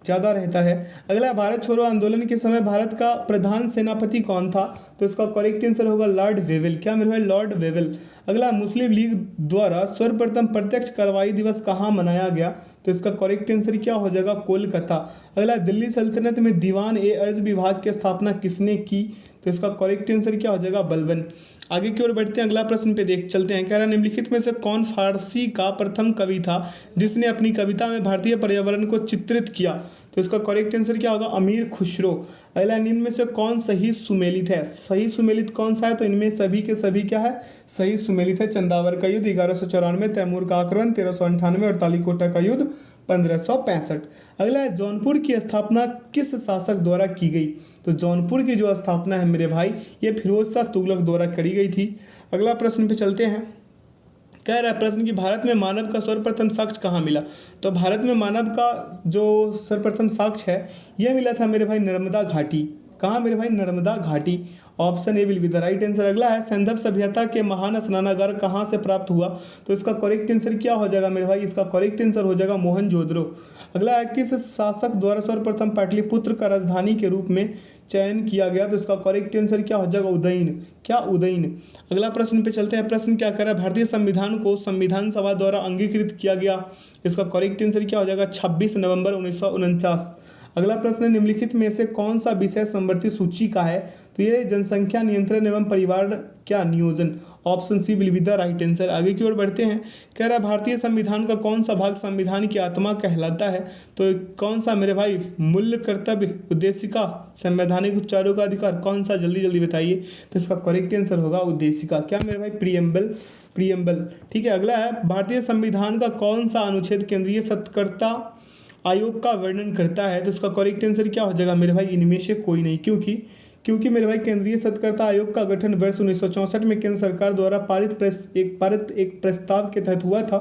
ज़्यादा रहता है। अगला, भारत छोड़ो आंदोलन के समय भारत का प्रधान सेनापति कौन था, तो इसका करेक्ट आंसर होगा लॉर्ड वेवेल। क्या मेरे भाई, लॉर्ड वेवेल। अगला, मुस्लिम लीग द्वारा सर्वप्रथम प्रत्यक्ष कार्रवाई दिवस कहाँ मनाया गया, तो इसका करेक्ट आंसर क्या हो जाएगा, कोलकाता। अगला, दिल्ली सल्तनत में दीवान ए अर्ज विभाग की स्थापना किसने की, तो इसका करेक्ट आंसर क्या हो जाएगा, बलबन। आगे की ओर बढ़ते हैं, अगला प्रश्न पे देख चलते हैं। कह रहा है, निम्नलिखित में से कौन फारसी का प्रथम कवि था जिसने अपनी कविता में भारतीय पर्यावरण को चित्रित किया, तो इसका करेक्ट आंसर क्या होगा, अमीर खुसरो। अगला, निम्न में से कौन सही सुमेलित है, सही सुमेलित कौन सा है, तो इनमें सभी के सभी क्या है, सही सुमेलित है। चंदावर का युद्ध 1194, तैमूर का आक्रमण 1398 और तालीकोटा का युद्ध 1565। अगला, जौनपुर की स्थापना किस शासक द्वारा की गई, तो जौनपुर की जो स्थापना है मेरे भाई, ये फिरोज शाह तुगलक द्वारा करी गई थी। अगला प्रश्न पे चलते हैं, कह रहा है प्रश्न कि भारत में मानव का सर्वप्रथम साक्ष्य कहाँ मिला, तो भारत में मानव का जो सर्वप्रथम साक्ष्य है यह मिला था मेरे भाई नर्मदा घाटी। कहाँ मेरे भाई, नर्मदा घाटी। Option A will be the right answer. अगला है, सिंधु सभ्यता के महान स्नानागार कहाँ से प्राप्त हुआ, तो इसका करेक्ट आंसर क्या हो जाएगा मेरे भाई, इसका करेक्ट आंसर हो जाएगा मोहनजोदड़ो। अगला है, किस शासक द्वारा सर्वप्रथम पाटलिपुत्र का राजधानी के रूप में चयन किया गया, तो इसका करेक्ट आंसर क्या हो जाएगा, उदयन। क्या, उदयन। अगला प्रश्न पे चलते हैं, प्रश्न क्या कर रहा है, भारतीय संविधान को संविधान सभा द्वारा अंगीकृत किया गया, इसका करेक्ट आंसर क्या हो जाएगा, 26 नवंबर 1949। अगला प्रश्न, निम्नलिखित में से कौन सा विषय समवर्ती सूची का है, तो ये जनसंख्या नियंत्रण एवं परिवार क्या नियोजन। Option C will be the right answer. आगे की ओर बढ़ते हैं, कह रहा है भारतीय संविधान का कौन सा भाग संविधान की आत्मा कहलाता है, तो कौन सा मेरे भाई, मूल्य, कर्तव्य, उद्देशिका, संवैधानिक उपचारों का अधिकार, कौन सा, जल्दी जल्दी बताइए, तो इसका करेक्ट आंसर होगा उद्देशिका। क्या मेरे भाई, प्रियम्बल। ठीक है। अगला है, भारतीय संविधान का कौन सा अनुच्छेद केंद्रीय सत्कर्ता आयोग का वर्णन करता है, तो इसका करेक्ट आंसर क्या हो जाएगा मेरे भाई, इनमें से कोई नहीं। क्योंकि मेरे भाई केंद्रीय सत्कर्ता आयोग का गठन वर्ष 1964 में केंद्र सरकार द्वारा पारित एक प्रस्ताव के तहत हुआ था।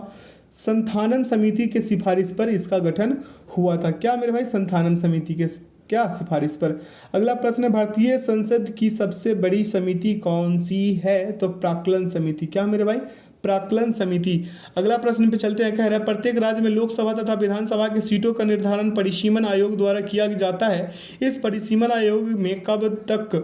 संथानन समिति के सिफारिश पर इसका गठन हुआ था। क्या मेरे भाई, संथानन समिति के क्या सिफारिश पर। अगला प्रश्न है, भारतीय संसद की सबसे बड़ी समिति कौन सी है, तो प्राक्कलन समिति। क्या मेरे भाई, प्राक्कलन समिति। अगला प्रश्न पे चलते हैं, कह रहा है प्रत्येक राज्य में लोकसभा तथा विधानसभा की सीटों का निर्धारण परिसीमन आयोग द्वारा किया जाता है। इस परिसीमन आयोग में कब तक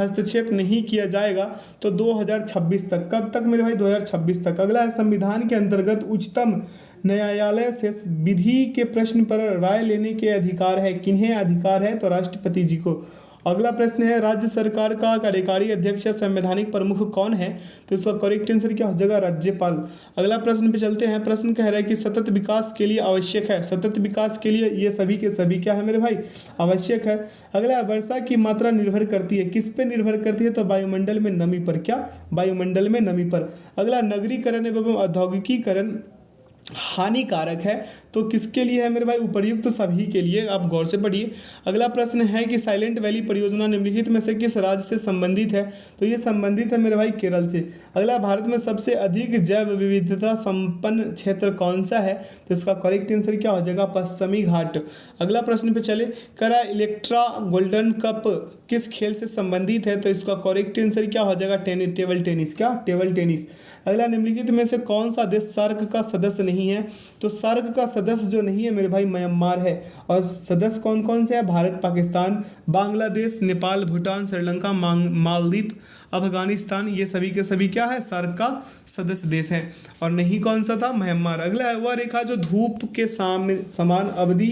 हस्तक्षेप नहीं किया जाएगा, तो 2026 तक। कब तक मेरे भाई, 2026 तक। अगला है, संविधान के अंतर्गत उच्चतम न्यायालय से विधि के प्रश्न पर राय लेने के अधिकार है, किन्हें अधिकार है, तो राष्ट्रपति जी को। अगला प्रश्न है राज्य सरकार का कार्यकारी अध्यक्ष या संवैधानिक प्रमुख कौन है? तो इसका करेक्ट आंसर क्या हो जाएगा? राज्यपाल। अगला प्रश्न पे चलते हैं। प्रश्न कह रहा है कि सतत विकास के लिए आवश्यक है। सतत विकास के लिए ये सभी के सभी क्या है मेरे भाई? आवश्यक है। अगला, वर्षा की मात्रा निर्भर करती है, किस पे निर्भर करती है? तो वायुमंडल में नमी पर। क्या? वायुमंडल में नमी पर। अगला, नगरीकरण एवं औद्योगिकीकरण हानिकारक है, तो किसके लिए है मेरे भाई? उपर्युक्त तो सभी के लिए, आप गौर से पढ़िए। अगला प्रश्न है कि साइलेंट वैली परियोजना निम्नलिखित में से किस राज्य से संबंधित है? तो ये संबंधित है मेरे भाई केरल से। अगला, भारत में सबसे अधिक जैव विविधता संपन्न क्षेत्र कौन सा है? तो इसका करेक्ट आंसर क्या हो जाएगा? पश्चिमी घाट। अगला प्रश्न पे चले, करा इलेक्ट्रा गोल्डन कप किस खेल से संबंधित है? तो इसका करेक्ट आंसर क्या हो जाएगा? Table tennis. क्या? Table tennis. अगला, निम्नलिखित में से कौन सा देश सार्क का सदस्य नहीं है? तो सार्क का सदस्य जो नहीं है मेरे भाई म्यांमार है। और सदस्य कौन कौन से हैं? भारत, पाकिस्तान, बांग्लादेश, नेपाल, भूटान, श्रीलंका, मालदीव, अफगानिस्तान, ये सभी के सभी क्या है? सार्क का सदस्य देश हैं। और नहीं कौन सा था? म्यांमार। अगला है, वह रेखा जो धूप के समान अवधि,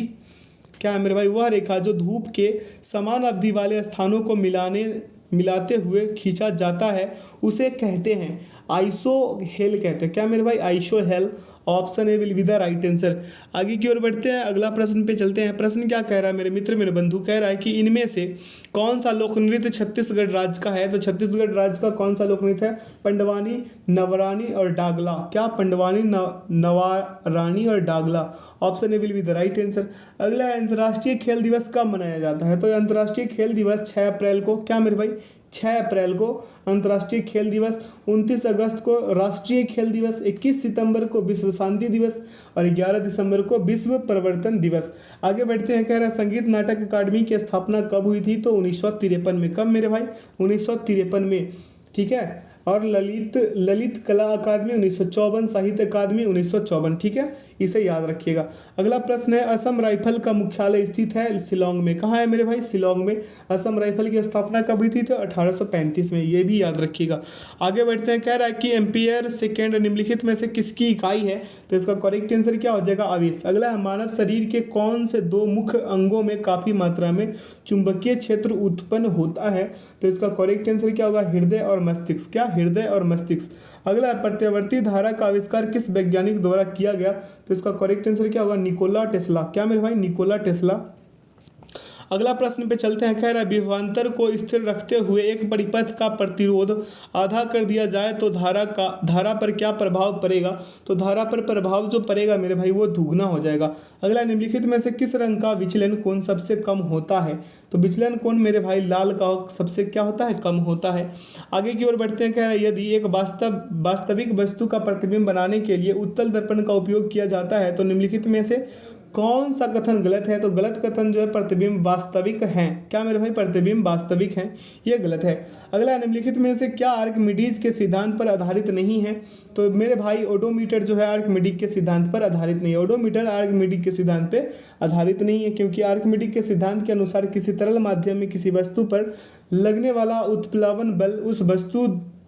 क्या है मेरे भाई? वह रेखा जो धूप के समान अवधि वाले स्थानों को मिलाते हुए खींचा जाता है उसे कहते हैं आइसोहेल कहते हैं। क्या मेरे भाई? Isohel. Option A will be the right answer. आगे की ओर बढ़ते हैं, अगला प्रश्न पे चलते हैं। प्रश्न क्या कह रहा है मेरे मित्र, मेरे बंधु? कह रहा है कि इनमें से कौन सा लोक नृत्य छत्तीसगढ़ राज्य का है? तो छत्तीसगढ़ राज्य का कौन सा लोक नृत्य है? पंडवानी, नवरानी और डागला। क्या? पंडवानी, नवारानी और Dagla. Option A will be the right answer. अगला है, अंतर्राष्ट्रीय खेल दिवस कब मनाया जाता है? तो अंतर्राष्ट्रीय खेल दिवस 6 अप्रैल को। क्या मेरे भाई? 6 अप्रैल को अंतर्राष्ट्रीय खेल दिवस, 29 अगस्त को राष्ट्रीय खेल दिवस, 21 सितंबर को विश्व शांति दिवस और 11 दिसंबर को विश्व प्रवर्तन दिवस। आगे बढ़ते हैं। कह रहा है संगीत नाटक अकादमी की स्थापना कब हुई थी? तो 1953 में। कब मेरे भाई? 1953 में। ठीक है। और ललित कला अकादमी 1954, साहित्य अकादमी 1954। ठीक है, इसे याद रखिएगा। अगला प्रश्न है, असम राइफल का मुख्यालय स्थित है शिलोंग में। कहाँ है मेरे भाई? शिलोंग में। असम राइफल की स्थापना कब हुई थी? तो 1835 में। ये भी याद रखिएगा। आगे बढ़ते हैं। कह रहा है कि एम्पियर सेकेंड निम्नलिखित में से किसकी इकाई है? तो इसका करेक्ट आंसर क्या हो जाएगा? आवेश। अगला है, मानव शरीर के कौन से 2 मुख्य अंगों में काफी मात्रा में चुंबकीय क्षेत्र उत्पन्न होता है? तो इसका करेक्ट आंसर क्या होगा? हृदय और मस्तिष्क। क्या? हृदय और मस्तिष्क। अगला, प्रत्यावर्ती धारा का आविष्कार किस वैज्ञानिक द्वारा किया गया? तो इसका करेक्ट आंसर क्या होगा? Nikola Tesla. क्या मेरे भाई? Nikola Tesla. अगला प्रश्न पे चलते हैं। कह रहा है विभवांतर को स्थिर रखते हुए एक परिपथ का प्रतिरोध आधा कर दिया जाए तो धारा पर क्या प्रभाव पड़ेगा? तो धारा पर प्रभाव जो पड़ेगा मेरे भाई वो दुगना हो जाएगा। अगला, निम्नलिखित में से किस रंग का विचलन कोण सबसे कम होता है? तो विचलन कोण मेरे भाई लाल का सबसे क्या होता है? कम होता है। आगे की ओर बढ़ते हैं। कह रहा है यदि एक वास्तविक वस्तु का प्रतिबिंब बनाने के लिए उत्तल दर्पण का उपयोग किया जाता है तो निम्नलिखित में से कौन सा कथन गलत है? तो गलत कथन जो है प्रतिबिंब वास्तविक हैं। क्या मेरे भाई? प्रतिबिंब वास्तविक हैं, ये गलत है। अगला, निम्नलिखित में से क्या आर्किमिडीज के सिद्धांत पर आधारित नहीं है? तो मेरे भाई ओडोमीटर जो है आर्किमिडीज के सिद्धांत पर आधारित नहीं है। ओडोमीटर आर्किमिडीज के सिद्धांत पर आधारित नहीं है, क्योंकि आर्किमिडीज के सिद्धांत के अनुसार किसी तरल माध्यम में किसी वस्तु पर लगने वाला उत्प्लावन बल उस वस्तु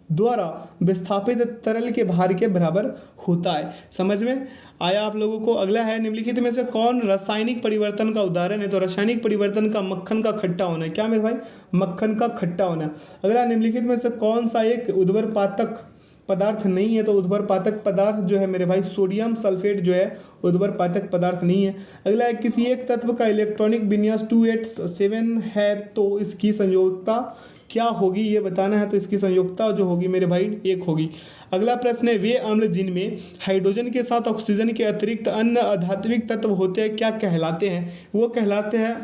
द्वारा विस्थापित तरल के भार के बराबर होता है। समझ में आया आप लोगों को? अगला है, निम्नलिखित में से कौन रासायनिक परिवर्तन का उदाहरण है? तो रासायनिक परिवर्तन का मक्खन का खट्टा होना है। क्या मेरे भाई? मक्खन का खट्टा होना। अगला, निम्नलिखित में से कौन सा एक उर्ध्वपातक पदार्थ नहीं है? तो उर्ध्वपातक पदार्थ जो है मेरे भाई सोडियम सल्फेट जो है उर्ध्वपातक पदार्थ नहीं है। अगला है, किसी एक तत्व का इलेक्ट्रॉनिक विन्यास 287 है तो इसकी संयोजकता क्या होगी? ये बताना है। तो इसकी संयोजकता जो होगी मेरे भाई 1 होगी। अगला प्रश्न है, वे अम्ल जिनमें हाइड्रोजन के साथ ऑक्सीजन के अतिरिक्त अन्य अधात्विक तत्व होते हैं क्या कहलाते हैं? वो कहलाते हैं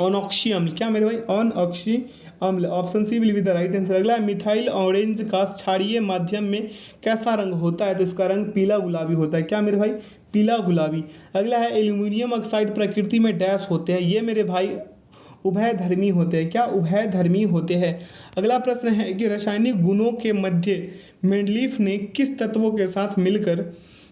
अनऑक्सी अम्ल। क्या मेरे भाई? अनऑक्सी अम्ल। Option C will be the right answer. अगला, मिथाइल ऑरेंज का क्षारीय माध्यम में कैसा रंग होता है? तो इसका रंग पीला गुलाबी होता है। क्या मेरे भाई? पीला गुलाबी। अगला है, एल्यूमिनियम ऑक्साइड प्रकृति में डैश होते हैं। ये मेरे भाई उभयधर्मी होते हैं। क्या? उभयधर्मी होते हैं। अगला प्रश्न है कि रासायनिक गुणों के मध्य मेंडलीफ ने किस तत्वों के साथ मिलकर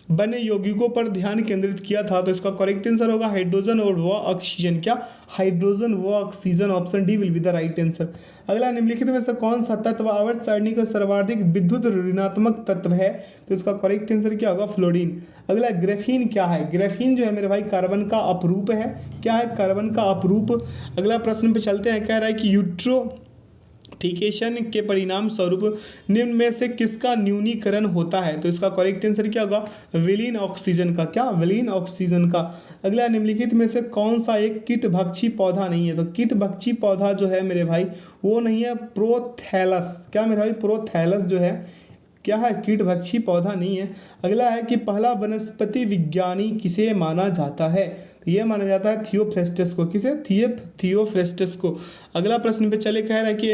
बने यौगिकों पर ध्यान केंद्रित किया था? तो इसका करेक्ट आंसर होगा हाइड्रोजन और व ऑक्सीजन। क्या? हाइड्रोजन व oxygen, option D will be the right answer. अगला, निम्नलिखित में से कौन सा तत्व आवर्त सारणी का सर्वाधिक विद्युत ऋणात्मक तत्व है? तो इसका करेक्ट आंसर क्या होगा? फ्लोरीन। अगला, ग्रेफीन क्या है? ग्रेफीन जो है मेरे भाई कार्बन का अपरूप है। क्या है? कार्बन का अपरूप। अगला प्रश्न पे चलते हैं, कह रहा है कि यूट्रोफिकेशन के परिणाम स्वरूप निम्न में से किसका न्यूनीकरण होता है? तो इसका करेक्ट आंसर क्या होगा? विलीन ऑक्सीजन का। क्या? विलीन ऑक्सीजन का। अगला, निम्नलिखित में से कौन सा एक कीटभक्षी पौधा नहीं है? तो कीटभक्षी पौधा जो है मेरे भाई वो नहीं है प्रोथैलस। क्या मेरे भाई? प्रोथैलस जो है क्या है? कीटभक्षी पौधा नहीं है। अगला है कि पहला वनस्पति विज्ञानी किसे माना जाता है? तो यह माना जाता है थियोफ्रेस्टस को। किसे? थियोफ्रेस्टस को। अगला प्रश्न पे चले, कह रहा है कि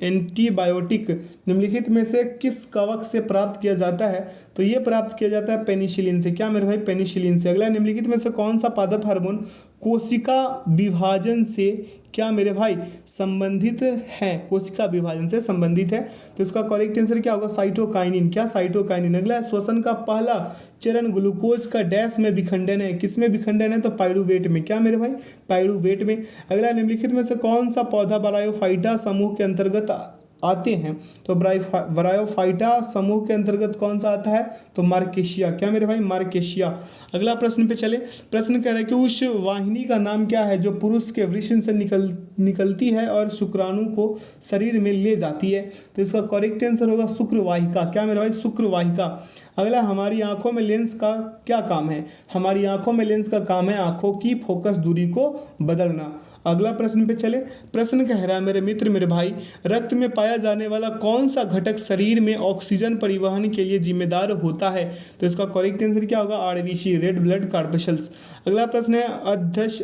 एंटीबायोटिक निम्नलिखित में से किस कवक से प्राप्त किया जाता है? तो ये प्राप्त किया जाता है पेनिसिलिन से। क्या मेरे भाई? पेनिसिलिन से। अगला, निम्नलिखित में से कौन सा पादप हार्मोन कोशिका विभाजन से क्या मेरे भाई संबंधित है? कोशिका विभाजन से संबंधित है। तो इसका करेक्ट आंसर क्या होगा? साइटोकाइनिन। क्या? साइटोकाइनिन। अगला, श्वसन का पहला चरण ग्लूकोज का डैश में विखंडन है। किसमें विखंडन है? तो पाइरूवेट में। क्या मेरे भाई? पाइरूवेट में। अगला, निम्नलिखित में से कौन सा पौधा ब्रायोफाइटा समूह के अंतर्गत आते हैं? तो ब्रायोफाइटा समूह के अंतर्गत कौन सा आता है? तो मार्केशिया। क्या मेरे भाई? मार्केशिया। अगला प्रश्न पे चले, प्रश्न कह रहा है कि उस वाहिनी का नाम क्या है जो पुरुष के वृषण से निकलती है और शुक्राणु को शरीर में ले जाती है? तो इसका करेक्ट आंसर होगा शुक्रवाहिका। क्या मेरे भाई? शुक्रवाहिका। अगला, हमारी आंखों में लेंस का क्या काम है? हमारी आंखों में लेंस का काम है आंखों की फोकस दूरी को बदलना। अगला प्रश्न पे चले, प्रश्न कह रहा है मेरे मित्र मेरे भाई, रक्त में पाया जाने वाला कौन सा घटक शरीर में ऑक्सीजन परिवहन के लिए जिम्मेदार होता है? तो इसका करेक्ट आंसर क्या होगा? RBC, red blood corpuscles. अगला प्रश्न है,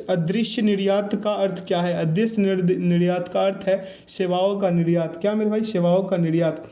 अदृश्य निर्यात का अर्थ क्या है? अदृश्य निर्यात का अर्थ है सेवाओं का निर्यात। क्या मेरे भाई? सेवाओं का निर्यात।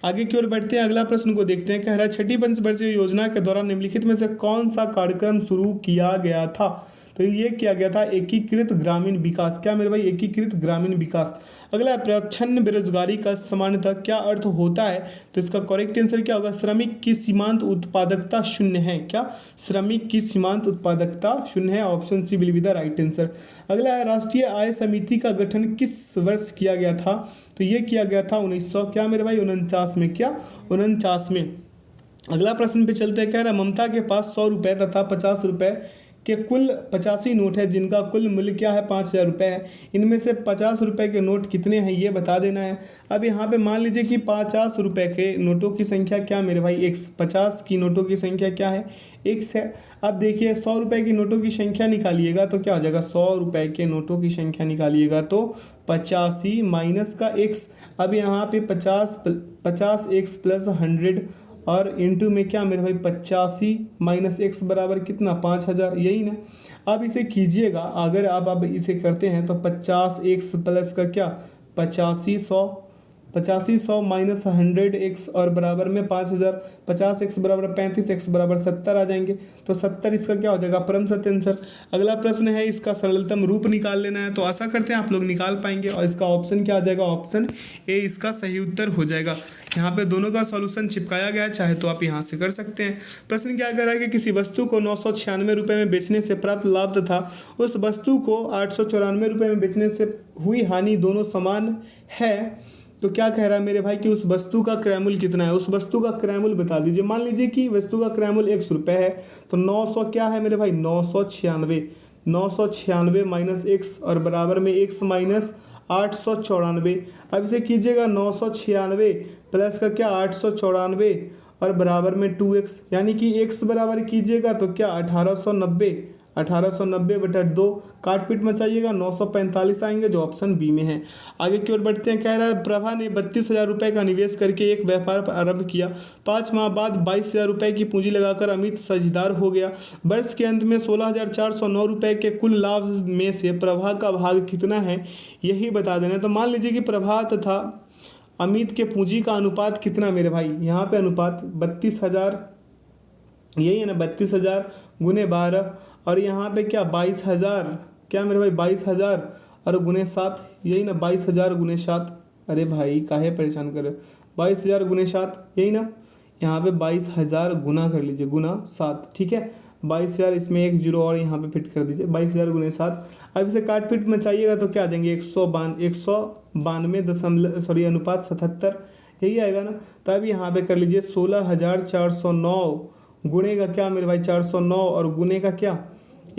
आगे की ओर बढ़ते हैं, अगला प्रश्न को देखते हैं। कह रहा है, छठी पंचवर्षीय योजना के दौरान निम्नलिखित में से कौन सा कार्यक्रम शुरू किया गया था? तो ये किया गया था एकीकृत ग्रामीण विकास। क्या मेरे भाई? एकीकृत ग्रामीण विकास। अगला, प्रच्छन्न बेरोजगारी का सामान्यतः क्या अर्थ होता है? तो इसका करेक्ट आंसर क्या होगा? श्रमिक की सीमांत उत्पादकता शून्य है। क्या? श्रमिक की सीमांत उत्पादकता शून्य है, option C will be the right answer. अगला है, राष्ट्रीय आय समिति का गठन किस वर्ष किया गया था? तो ये किया गया था 1900 क्या मेरे भाई? 49 में। क्या? 49 में। अगला प्रश्न पे चलते हैं, कह रहा है, ममता के पास 100 रुपये तथा 50 रुपये के कुल 85 नोट है जिनका कुल मूल्य क्या है? 5000 रुपये है। इनमें से 50 रुपये के नोट कितने हैं ये बता देना है। अब यहाँ पे मान लीजिए कि 50 रुपये के नोटों की संख्या क्या मेरे भाई? x। 50 की नोटों की संख्या क्या है? x है। अब देखिए 100 रुपये की नोटों की संख्या निकालिएगा तो क्या हो जाएगा? 100 रुपये के नोटों की संख्या निकालिएगा तो 85 माइनस का x। अब यहाँ पे 50 x प्लस 100 और इंटू में क्या मेरे भाई? 85 माइनस एक्स बराबर कितना? 5000। यही ना। अब इसे कीजिएगा, अगर आप अब इसे करते हैं तो 50 एक्स प्लस का क्या? 85 100 माइनस 100 एक्स और बराबर में 5000। 50 एक्स बराबर 35 एक्स बराबर 70 आ जाएंगे। तो 70 इसका क्या हो जाएगा? परम सत्य आंसर। अगला प्रश्न है, इसका सरलतम रूप निकाल लेना है। तो आशा करते हैं आप लोग निकाल पाएंगे और इसका ऑप्शन क्या आ जाएगा? ऑप्शन ए इसका सही उत्तर हो जाएगा। यहाँ पे दोनों का सॉल्यूशन चिपकाया गया है, चाहे तो आप यहाँ से कर सकते हैं। प्रश्न क्या कह रहा है कि किसी वस्तु को 996 रुपये में बेचने से प्राप्त लाभ तथा उस वस्तु को 894 रुपये में बेचने से हुई हानि दोनों समान है। तो क्या कह रहा है मेरे भाई कि उस वस्तु का क्रय मूल्य कितना है? उस वस्तु का क्रय मूल्य बता दीजिए। मान लीजिए कि वस्तु का क्रय मूल्य 100 रुपये है तो 900 क्या है मेरे भाई? 996 माइनस एक्स और बराबर में एक्स माइनस 894। अब इसे कीजिएगा 996 प्लस का क्या? 894 और बराबर में 2x, यानी कि x बराबर कीजिएगा तो क्या? 1890 बटा 2 काट पीट मचाइएगा 945 आएंगे जो ऑप्शन बी में है। आगे की ओर बढ़ते हैं, कह रहा है, प्रभा ने 32,000 रुपये का निवेश करके एक व्यापार आरंभ किया। 5 माह बाद 22,000 रुपये की पूंजी लगाकर अमित साझेदार हो गया। वर्ष के अंत में 16,409 रुपये के कुल लाभ में से प्रभा का भाग कितना है यही बता देना। तो मान लीजिए कि प्रभा तथा अमित के पूंजी का अनुपात कितना मेरे भाई? यहाँ पे अनुपात 32,000, यही है ना, 32,000 गुने 12 और यहाँ पे क्या 22,000, क्या मेरे भाई 22,000 और गुने 7, यही ना 22,000 गुने 7। अरे भाई काहे परेशान कर रहे हो? 22,000 गुने 7, यही ना। यहाँ पे 22,000 गुना कर लीजिए, गुना 7, ठीक है। 22,000, इसमें एक जीरो और यहाँ पे फिट कर दीजिए, 22,000 गुने 7। अब इसे काट पीट में चाहिएगा तो क्या आ जाएंगे, 192 दशमलव सॉरी अनुपात 77, यही आएगा ना। तब यहाँ पे कर लीजिए 16,409 गुणे का क्या मेरे भाई 409 और गुणे का क्या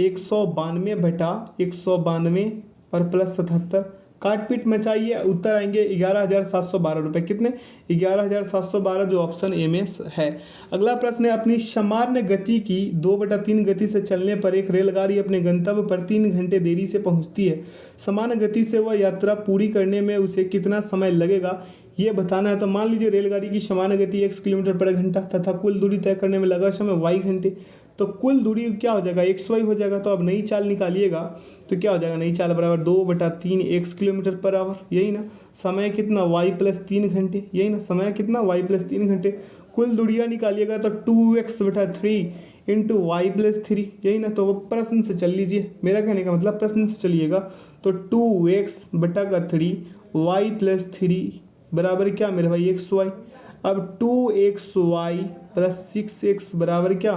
192 बटा 192 और प्लस 77। काट पीट में चाहिए, उत्तर आएंगे 11,712 रुपये। कितने, 11,712 जो ऑप्शन ए में है। अगला प्रश्न है, अपनी सामान्य गति की 2/3 गति से चलने पर एक रेलगाड़ी अपने गंतव्य पर 3 घंटे देरी से पहुंचती है। सामान्य गति से वह यात्रा पूरी करने में उसे कितना समय लगेगा ये बताना है। तो मान लीजिए रेलगाड़ी की सामान्य गति 1 किलोमीटर पर घंटा तथा कुल दूरी तय करने में लगा समय y घंटे। तो कुल दूरी क्या हो जाएगा, xy हो जाएगा। तो अब नई चाल निकालिएगा तो क्या हो जाएगा, नई चाल बराबर 2/3 x किलोमीटर पर आवर, यही ना। समय कितना y + 3 घंटे, यही ना। समय कितना y + 3 घंटे। कुल दूरियाँ निकालिएगा तो 2x/3 इंटू y + 3, यही ना। तो वो प्रश्न से चल लीजिए, मेरा कहने का मतलब प्रश्न से चलिएगा। तो 2x/3 y + 3 बराबर क्या मेरे भाई xy। अब 2xy + 6x बराबर क्या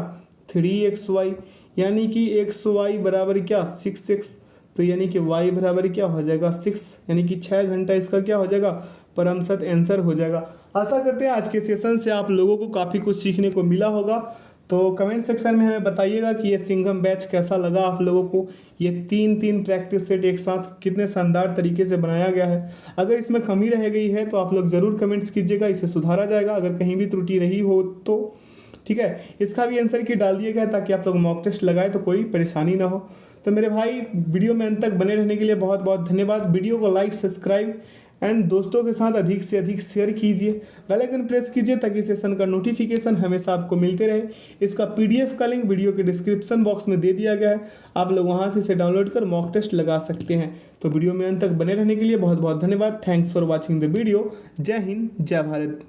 3xy, यानी कि xy बराबर क्या 6x। तो यानी कि y बराबर क्या हो जाएगा 6, यानी कि 6 घंटा इसका क्या हो जाएगा, परमसत आंसर हो जाएगा। आशा करते हैं आज के सेशन से आप लोगों को काफ़ी कुछ सीखने को मिला होगा। तो कमेंट सेक्शन में हमें बताइएगा कि ये सिंघम बैच कैसा लगा आप लोगों को। ये 3 प्रैक्टिस सेट एक साथ कितने शानदार तरीके से बनाया गया है। अगर इसमें कमी रह गई है तो आप लोग ज़रूर कमेंट्स कीजिएगा, इसे सुधारा जाएगा। अगर कहीं भी त्रुटि रही हो तो ठीक है, इसका भी आंसर की डाल दिया गया ताकि आप लोग मॉक टेस्ट लगाए तो कोई परेशानी ना हो। तो मेरे भाई वीडियो में अंत तक बने रहने के लिए बहुत बहुत धन्यवाद। वीडियो को लाइक, सब्सक्राइब एंड दोस्तों के साथ अधिक से अधिक शेयर कीजिए, बेल आइकन प्रेस कीजिए ताकि सेशन का नोटिफिकेशन हमेशा आपको मिलते रहे। इसका PDF का लिंक वीडियो के डिस्क्रिप्शन बॉक्स में दे दिया गया है, आप लोग वहां से इसे डाउनलोड कर मॉक टेस्ट लगा सकते हैं। तो वीडियो में अंत तक बने रहने के लिए बहुत बहुत धन्यवाद। Thanks for watching the video. जय हिंद, जय भारत।